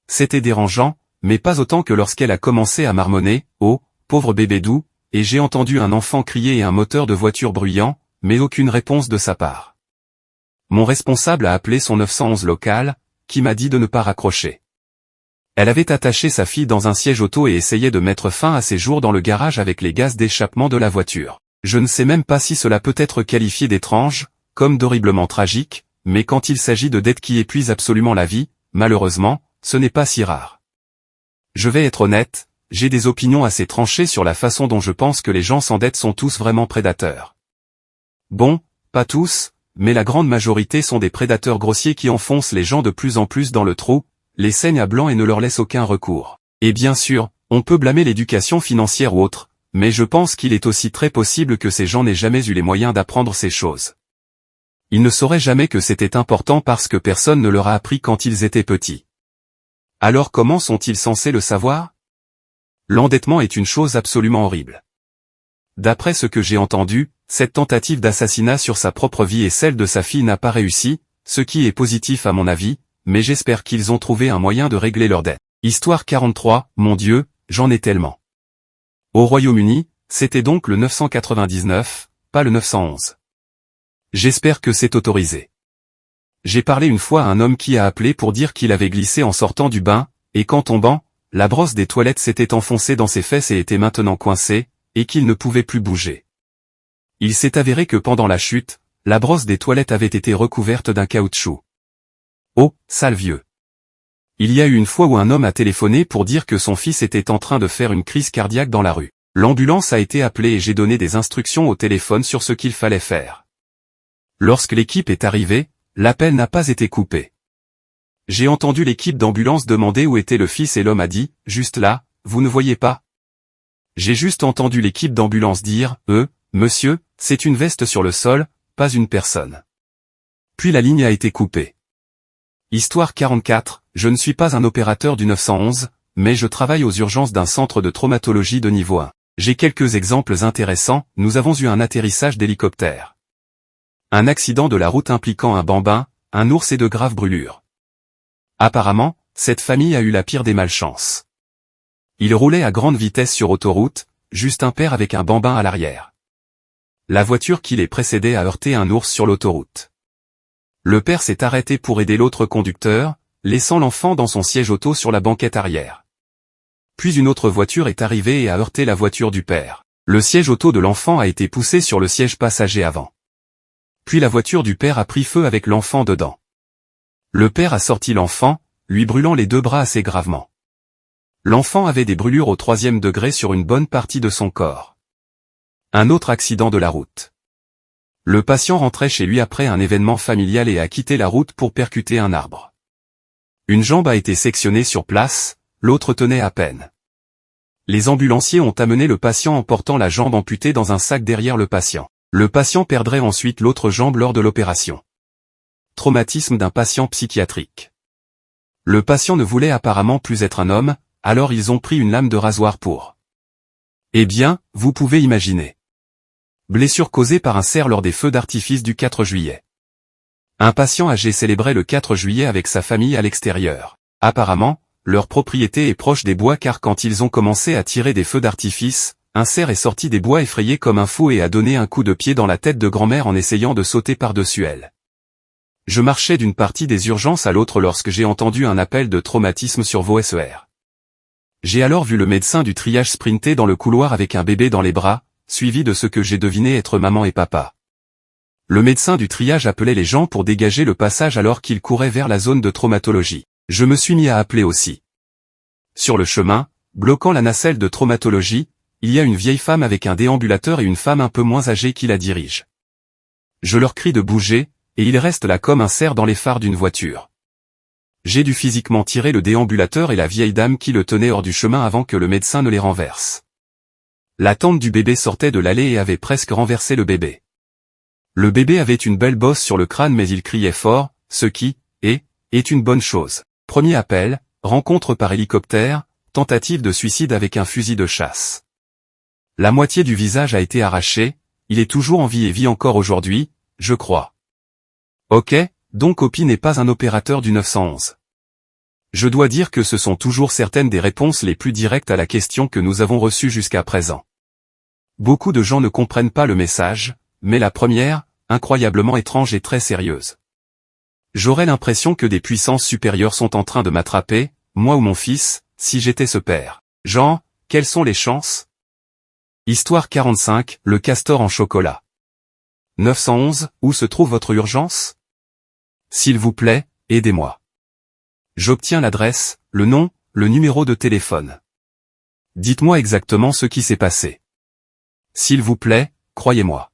C'était dérangeant, mais pas autant que lorsqu'elle a commencé à marmonner, « Oh, pauvre bébé doux », et j'ai entendu un enfant crier et un moteur de voiture bruyant, mais aucune réponse de sa part. Mon responsable a appelé son 911 local, qui m'a dit de ne pas raccrocher. Elle avait attaché sa fille dans un siège auto et essayait de mettre fin à ses jours dans le garage avec les gaz d'échappement de la voiture. Je ne sais même pas si cela peut être qualifié d'étrange, comme d'horriblement tragique, mais quand il s'agit de dettes qui épuisent absolument la vie, malheureusement, ce n'est pas si rare. Je vais être honnête, j'ai des opinions assez tranchées sur la façon dont je pense que les gens sans dette sont tous vraiment prédateurs. Bon, pas tous, mais la grande majorité sont des prédateurs grossiers qui enfoncent les gens de plus en plus dans le trou, les saignent à blanc et ne leur laissent aucun recours. Et bien sûr, on peut blâmer l'éducation financière ou autre, mais je pense qu'il est aussi très possible que ces gens n'aient jamais eu les moyens d'apprendre ces choses. Ils ne sauraient jamais que c'était important parce que personne ne leur a appris quand ils étaient petits. Alors comment sont-ils censés le savoir? L'endettement est une chose absolument horrible. D'après ce que j'ai entendu, cette tentative d'assassinat sur sa propre vie et celle de sa fille n'a pas réussi, ce qui est positif à mon avis, mais j'espère qu'ils ont trouvé un moyen de régler leur dette. Histoire 43, mon Dieu, j'en ai tellement. Au Royaume-Uni, c'était donc le 999, pas le 911. J'espère que c'est autorisé. J'ai parlé une fois à un homme qui a appelé pour dire qu'il avait glissé en sortant du bain, et qu'en tombant, la brosse des toilettes s'était enfoncée dans ses fesses et était maintenant coincée, et qu'il ne pouvait plus bouger. Il s'est avéré que pendant la chute, la brosse des toilettes avait été recouverte d'un caoutchouc. Oh, sale vieux. Il y a eu une fois où un homme a téléphoné pour dire que son fils était en train de faire une crise cardiaque dans la rue. L'ambulance a été appelée et j'ai donné des instructions au téléphone sur ce qu'il fallait faire. Lorsque l'équipe est arrivée, l'appel n'a pas été coupé. J'ai entendu l'équipe d'ambulance demander où était le fils et l'homme a dit, juste là, vous ne voyez pas? J'ai juste entendu l'équipe d'ambulance dire, monsieur, c'est une veste sur le sol, pas une personne. Puis la ligne a été coupée. Histoire 44, je ne suis pas un opérateur du 911, mais je travaille aux urgences d'un centre de traumatologie de niveau 1. J'ai quelques exemples intéressants, nous avons eu un atterrissage d'hélicoptère. Un accident de la route impliquant un bambin, un ours et de graves brûlures. Apparemment, cette famille a eu la pire des malchances. Ils roulaient à grande vitesse sur autoroute, juste un père avec un bambin à l'arrière. La voiture qui les précédait a heurté un ours sur l'autoroute. Le père s'est arrêté pour aider l'autre conducteur, laissant l'enfant dans son siège auto sur la banquette arrière. Puis une autre voiture est arrivée et a heurté la voiture du père. Le siège auto de l'enfant a été poussé sur le siège passager avant. Puis la voiture du père a pris feu avec l'enfant dedans. Le père a sorti l'enfant, lui brûlant les 2 bras assez gravement. L'enfant avait des brûlures au 3e degré sur une bonne partie de son corps. Un autre accident de la route. Le patient rentrait chez lui après un événement familial et a quitté la route pour percuter un arbre. Une jambe a été sectionnée sur place, l'autre tenait à peine. Les ambulanciers ont amené le patient en portant la jambe amputée dans un sac derrière le patient. Le patient perdrait ensuite l'autre jambe lors de l'opération. Traumatisme d'un patient psychiatrique. Le patient ne voulait apparemment plus être un homme, alors ils ont pris une lame de rasoir pour. Eh bien, vous pouvez imaginer. Blessure causée par un cerf lors des feux d'artifice du 4 juillet. Un patient âgé célébrait le 4 juillet avec sa famille à l'extérieur. Apparemment, leur propriété est proche des bois car quand ils ont commencé à tirer des feux d'artifice, un cerf est sorti des bois effrayé comme un fou et a donné un coup de pied dans la tête de grand-mère en essayant de sauter par-dessus elle. Je marchais d'une partie des urgences à l'autre lorsque j'ai entendu un appel de traumatisme sur vos SER. J'ai alors vu le médecin du triage sprinter dans le couloir avec un bébé dans les bras, suivi de ce que j'ai deviné être maman et papa. Le médecin du triage appelait les gens pour dégager le passage alors qu'ils couraient vers la zone de traumatologie. Je me suis mis à appeler aussi. Sur le chemin, bloquant la nacelle de traumatologie, il y a une vieille femme avec un déambulateur et une femme un peu moins âgée qui la dirige. Je leur crie de bouger, et ils restent là comme un cerf dans les phares d'une voiture. J'ai dû physiquement tirer le déambulateur et la vieille dame qui le tenait hors du chemin avant que le médecin ne les renverse. La tante du bébé sortait de l'allée et avait presque renversé le bébé. Le bébé avait une belle bosse sur le crâne mais il criait fort, ce qui, est, est une bonne chose. Premier appel, rencontre par hélicoptère, tentative de suicide avec un fusil de chasse. La moitié du visage a été arraché, il est toujours en vie et vit encore aujourd'hui, je crois. Ok, donc Opie n'est pas un opérateur du 911. Je dois dire que ce sont toujours certaines des réponses les plus directes à la question que nous avons reçue jusqu'à présent. Beaucoup de gens ne comprennent pas le message, mais la première, incroyablement étrange et très sérieuse. J'aurais l'impression que des puissances supérieures sont en train de m'attraper, moi ou mon fils, si j'étais ce père. Jean, quelles sont les chances? Histoire 45, le castor en chocolat. 911, où se trouve votre urgence? S'il vous plaît, aidez-moi. J'obtiens l'adresse, le nom, le numéro de téléphone. Dites-moi exactement ce qui s'est passé. S'il vous plaît, croyez-moi.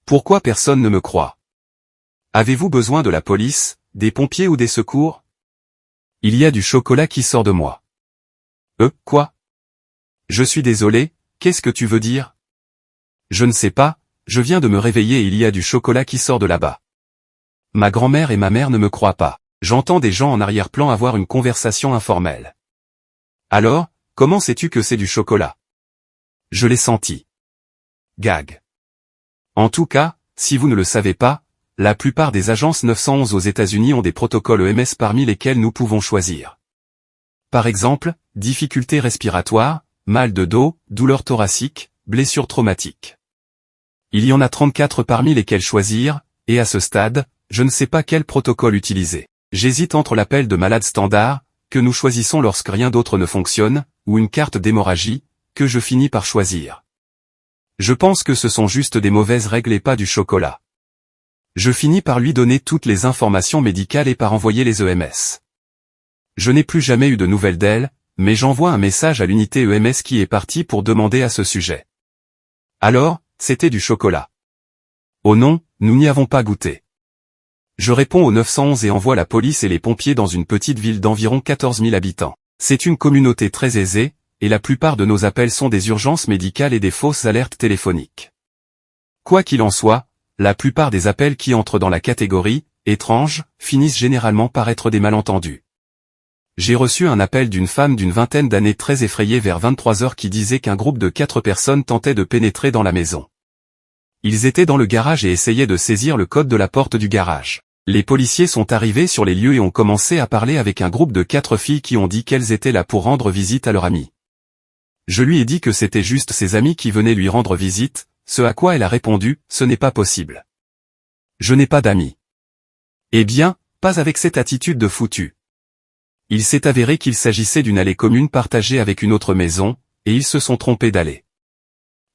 Pourquoi personne ne me croit? Avez-vous besoin de la police, des pompiers ou des secours? Il y a du chocolat qui sort de moi. Quoi? Je suis désolé, qu'est-ce que tu veux dire? Je ne sais pas, je viens de me réveiller et il y a du chocolat qui sort de là-bas. Ma grand-mère et ma mère ne me croient pas. J'entends des gens en arrière-plan avoir une conversation informelle. Alors, comment sais-tu que c'est du chocolat? Je l'ai senti. Gag. En tout cas, si vous ne le savez pas, la plupart des agences 911 aux États-Unis ont des protocoles EMS parmi lesquels nous pouvons choisir. Par exemple, difficultés respiratoires, mal de dos, douleurs thoraciques, blessures traumatiques. Il y en a 34 parmi lesquels choisir, et à ce stade, je ne sais pas quel protocole utiliser. J'hésite entre l'appel de malade standard, que nous choisissons lorsque rien d'autre ne fonctionne, ou une carte d'hémorragie, que je finis par choisir. Je pense que ce sont juste des mauvaises règles et pas du chocolat. Je finis par lui donner toutes les informations médicales et par envoyer les EMS. Je n'ai plus jamais eu de nouvelles d'elle, mais j'envoie un message à l'unité EMS qui est partie pour demander à ce sujet. Alors, c'était du chocolat. Oh non, nous n'y avons pas goûté. Je réponds au 911 et envoie la police et les pompiers dans une petite ville d'environ 14 000 habitants. C'est une communauté très aisée, et la plupart de nos appels sont des urgences médicales et des fausses alertes téléphoniques. Quoi qu'il en soit, la plupart des appels qui entrent dans la catégorie « étrange » finissent généralement par être des malentendus. J'ai reçu un appel d'une femme d'une vingtaine d'années très effrayée vers 23 heures qui disait qu'un groupe de 4 personnes tentait de pénétrer dans la maison. Ils étaient dans le garage et essayaient de saisir le code de la porte du garage. Les policiers sont arrivés sur les lieux et ont commencé à parler avec un groupe de 4 filles qui ont dit qu'elles étaient là pour rendre visite à leur amie. Je lui ai dit que c'était juste ses amis qui venaient lui rendre visite, ce à quoi elle a répondu « Ce n'est pas possible. Je n'ai pas d'amis. » Eh bien, pas avec cette attitude de foutu. Il s'est avéré qu'il s'agissait d'une allée commune partagée avec une autre maison, et ils se sont trompés d'allée.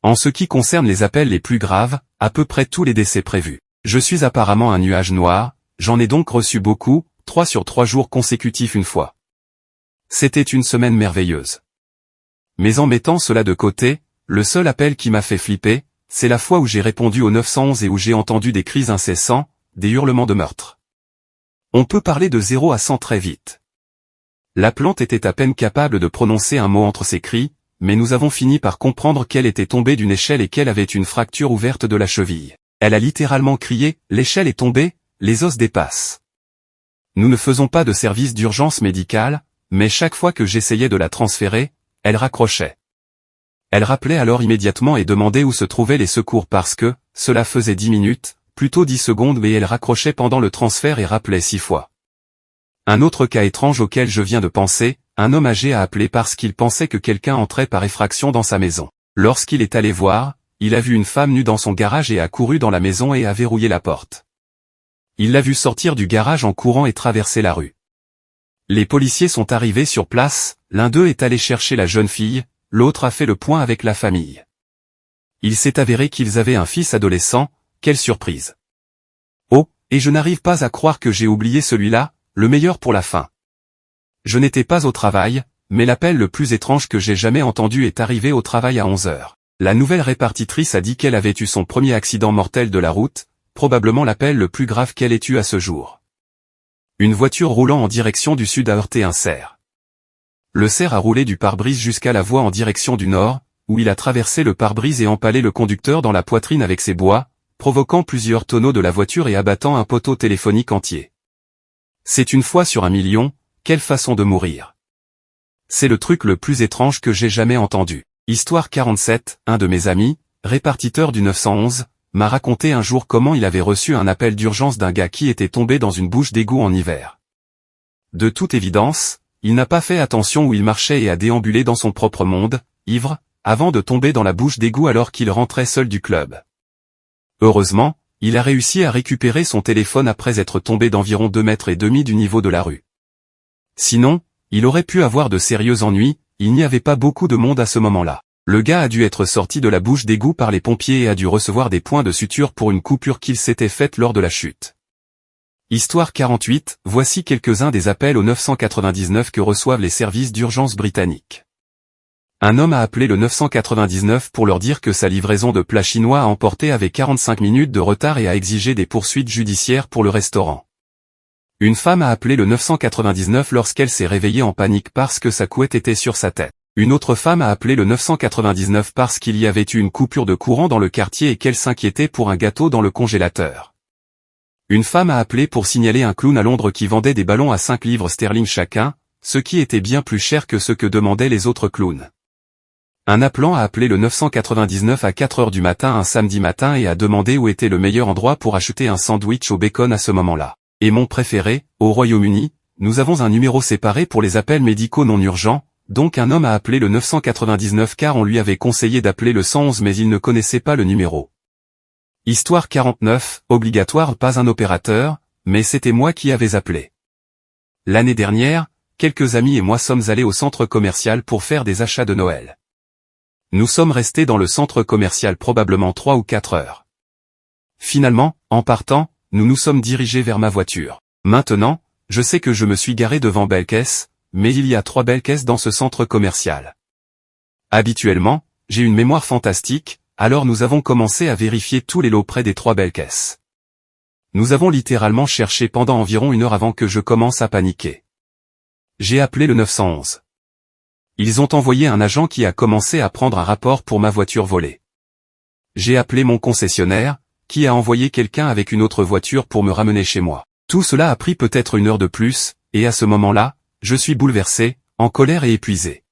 En ce qui concerne les appels les plus graves, à peu près tous les décès prévus. Je suis apparemment un nuage noir, j'en ai donc reçu beaucoup, 3 sur 3 jours consécutifs une fois. C'était une semaine merveilleuse. Mais en mettant cela de côté, le seul appel qui m'a fait flipper, c'est la fois où j'ai répondu au 911 et où j'ai entendu des cris incessants, des hurlements de meurtre. On peut parler de 0 à 100 très vite. L'appelante était à peine capable de prononcer un mot entre ses cris, mais nous avons fini par comprendre qu'elle était tombée d'une échelle et qu'elle avait une fracture ouverte de la cheville. Elle a littéralement crié « L'échelle est tombée, les os dépassent ». Nous ne faisons pas de service d'urgence médicale, mais chaque fois que j'essayais de la transférer, elle raccrochait. Elle rappelait alors immédiatement et demandait où se trouvaient les secours parce que, cela faisait 10 minutes, plutôt 10 secondes mais elle raccrochait pendant le transfert et rappelait 6 fois. Un autre cas étrange auquel je viens de penser, un homme âgé a appelé parce qu'il pensait que quelqu'un entrait par effraction dans sa maison. Lorsqu'il est allé voir, il a vu une femme nue dans son garage et a couru dans la maison et a verrouillé la porte. Il l'a vue sortir du garage en courant et traverser la rue. Les policiers sont arrivés sur place, l'un d'eux est allé chercher la jeune fille, l'autre a fait le point avec la famille. Il s'est avéré qu'ils avaient un fils adolescent, quelle surprise. Oh, et je n'arrive pas à croire que j'ai oublié celui-là, le meilleur pour la fin. Je n'étais pas au travail, mais l'appel le plus étrange que j'ai jamais entendu est arrivé au travail à 11 heures. La nouvelle répartitrice a dit qu'elle avait eu son premier accident mortel de la route, probablement l'appel le plus grave qu'elle ait eu à ce jour. Une voiture roulant en direction du sud a heurté un cerf. Le cerf a roulé du pare-brise jusqu'à la voie en direction du nord, où il a traversé le pare-brise et empalé le conducteur dans la poitrine avec ses bois, provoquant plusieurs tonneaux de la voiture et abattant un poteau téléphonique entier. C'est une fois sur 1 million, quelle façon de mourir. C'est le truc le plus étrange que j'ai jamais entendu. Histoire 47, un de mes amis, répartiteur du 911, m'a raconté un jour comment il avait reçu un appel d'urgence d'un gars qui était tombé dans une bouche d'égout en hiver. De toute évidence, il n'a pas fait attention où il marchait et a déambulé dans son propre monde, ivre, avant de tomber dans la bouche d'égout alors qu'il rentrait seul du club. Heureusement, il a réussi à récupérer son téléphone après être tombé d'environ 2,5 mètres du niveau de la rue. Sinon, il aurait pu avoir de sérieux ennuis, il n'y avait pas beaucoup de monde à ce moment-là. Le gars a dû être sorti de la bouche d'égout par les pompiers et a dû recevoir des points de suture pour une coupure qu'il s'était faite lors de la chute. Histoire 48, voici quelques-uns des appels au 999 que reçoivent les services d'urgence britanniques. Un homme a appelé le 999 pour leur dire que sa livraison de plats chinois à emporter avait 45 minutes de retard et a exigé des poursuites judiciaires pour le restaurant. Une femme a appelé le 999 lorsqu'elle s'est réveillée en panique parce que sa couette était sur sa tête. Une autre femme a appelé le 999 parce qu'il y avait eu une coupure de courant dans le quartier et qu'elle s'inquiétait pour un gâteau dans le congélateur. Une femme a appelé pour signaler un clown à Londres qui vendait des ballons à 5 livres sterling chacun, ce qui était bien plus cher que ce que demandaient les autres clowns. Un appelant a appelé le 999 à 4 heures du matin un samedi matin et a demandé où était le meilleur endroit pour acheter un sandwich au bacon à ce moment-là. Et mon préféré, au Royaume-Uni, nous avons un numéro séparé pour les appels médicaux non urgents, donc un homme a appelé le 999 car on lui avait conseillé d'appeler le 111 mais il ne connaissait pas le numéro. Histoire 49, obligatoire pas un opérateur, mais c'était moi qui avais appelé. L'année dernière, quelques amis et moi sommes allés au centre commercial pour faire des achats de Noël. Nous sommes restés dans le centre commercial probablement 3 ou 4 heures. Finalement, en partant, nous nous sommes dirigés vers ma voiture. Maintenant, je sais que je me suis garé devant Belkès, mais il y a 3 Belkès dans ce centre commercial. Habituellement, j'ai une mémoire fantastique, alors nous avons commencé à vérifier tous les lots près des 3 Belkès. Nous avons littéralement cherché pendant environ 1 heure avant que je commence à paniquer. J'ai appelé le 911. Ils ont envoyé un agent qui a commencé à prendre un rapport pour ma voiture volée. J'ai appelé mon concessionnaire, qui a envoyé quelqu'un avec une autre voiture pour me ramener chez moi. Tout cela a pris peut-être 1 heure de plus, et à ce moment-là, je suis bouleversé, en colère et épuisé.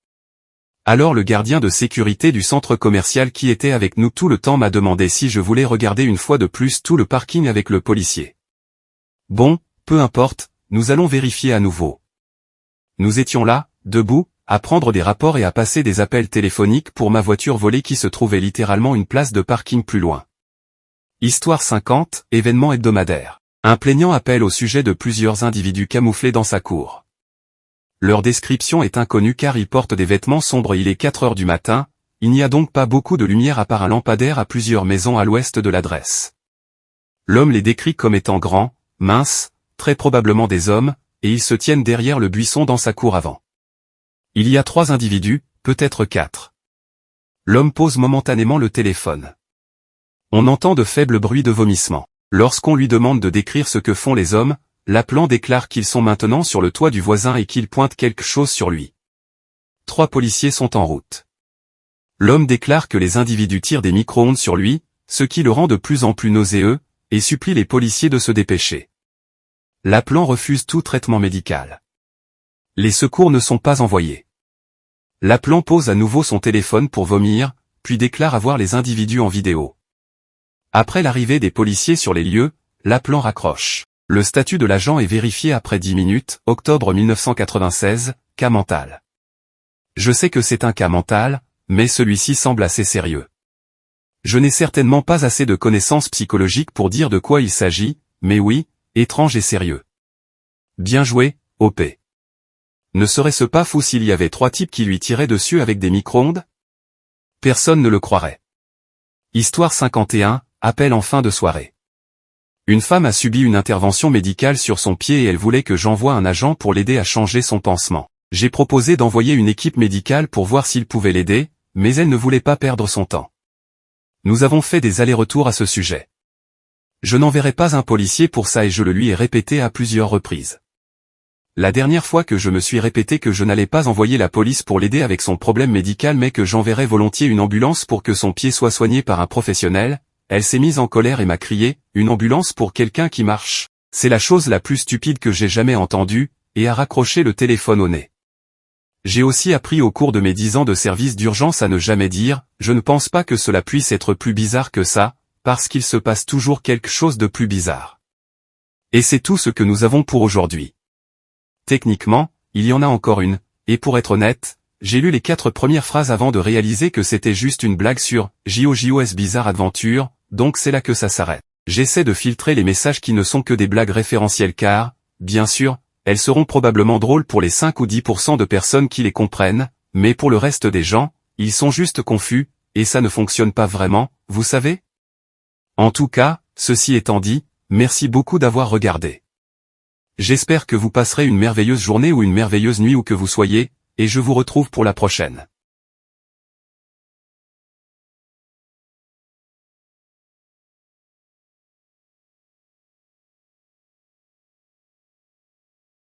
Alors le gardien de sécurité du centre commercial qui était avec nous tout le temps m'a demandé si je voulais regarder une fois de plus tout le parking avec le policier. Bon, peu importe, nous allons vérifier à nouveau. Nous étions là, debout, à prendre des rapports et à passer des appels téléphoniques pour ma voiture volée qui se trouvait littéralement une place de parking plus loin. Histoire 50, événement hebdomadaire. Un plaignant appelle au sujet de plusieurs individus camouflés dans sa cour. Leur description est inconnue car ils portent des vêtements sombres. Il est 4 heures du matin, il n'y a donc pas beaucoup de lumière à part un lampadaire à plusieurs maisons à l'ouest de l'adresse. L'homme les décrit comme étant grands, minces, très probablement des hommes, et ils se tiennent derrière le buisson dans sa cour avant. Il y a 3 individus, peut-être 4. L'homme pose momentanément le téléphone. On entend de faibles bruits de vomissement. Lorsqu'on lui demande de décrire ce que font les hommes, l'appelant déclare qu'ils sont maintenant sur le toit du voisin et qu'ils pointent quelque chose sur lui. 3 policiers sont en route. L'homme déclare que les individus tirent des micro-ondes sur lui, ce qui le rend de plus en plus nauséeux, et supplie les policiers de se dépêcher. L'appelant refuse tout traitement médical. Les secours ne sont pas envoyés. L'appelant pose à nouveau son téléphone pour vomir, puis déclare avoir les individus en vidéo. Après l'arrivée des policiers sur les lieux, l'appelant raccroche. Le statut de l'agent est vérifié après 10 minutes, octobre 1996, cas mental. Je sais que c'est un cas mental, mais celui-ci semble assez sérieux. Je n'ai certainement pas assez de connaissances psychologiques pour dire de quoi il s'agit, mais oui, étrange et sérieux. Bien joué, OP. Ne serait-ce pas fou s'il y avait 3 types qui lui tiraient dessus avec des micro-ondes? Personne ne le croirait. Histoire 51, appel en fin de soirée. Une femme a subi une intervention médicale sur son pied et elle voulait que j'envoie un agent pour l'aider à changer son pansement. J'ai proposé d'envoyer une équipe médicale pour voir s'il pouvait l'aider, mais elle ne voulait pas perdre son temps. Nous avons fait des allers-retours à ce sujet. Je n'enverrai pas un policier pour ça et je le lui ai répété à plusieurs reprises. La dernière fois que je me suis répété que je n'allais pas envoyer la police pour l'aider avec son problème médical mais que j'enverrais volontiers une ambulance pour que son pied soit soigné par un professionnel, elle s'est mise en colère et m'a crié « Une ambulance pour quelqu'un qui marche ?» C'est la chose la plus stupide que j'ai jamais entendue, et a raccroché le téléphone au nez. J'ai aussi appris au cours de mes 10 ans de service d'urgence à ne jamais dire « je ne pense pas que cela puisse être plus bizarre que ça », parce qu'il se passe toujours quelque chose de plus bizarre. Et c'est tout ce que nous avons pour aujourd'hui. Techniquement, il y en a encore une, et pour être honnête, j'ai lu les 4 premières phrases avant de réaliser que c'était juste une blague sur « JOJOS Bizarre Adventure », donc c'est là que ça s'arrête. J'essaie de filtrer les messages qui ne sont que des blagues référentielles car, bien sûr, elles seront probablement drôles pour les 5 ou 10% de personnes qui les comprennent, mais pour le reste des gens, ils sont juste confus, et ça ne fonctionne pas vraiment, vous savez? En tout cas, ceci étant dit, merci beaucoup d'avoir regardé. J'espère que vous passerez une merveilleuse journée ou une merveilleuse nuit où que vous soyez, et je vous retrouve pour la prochaine.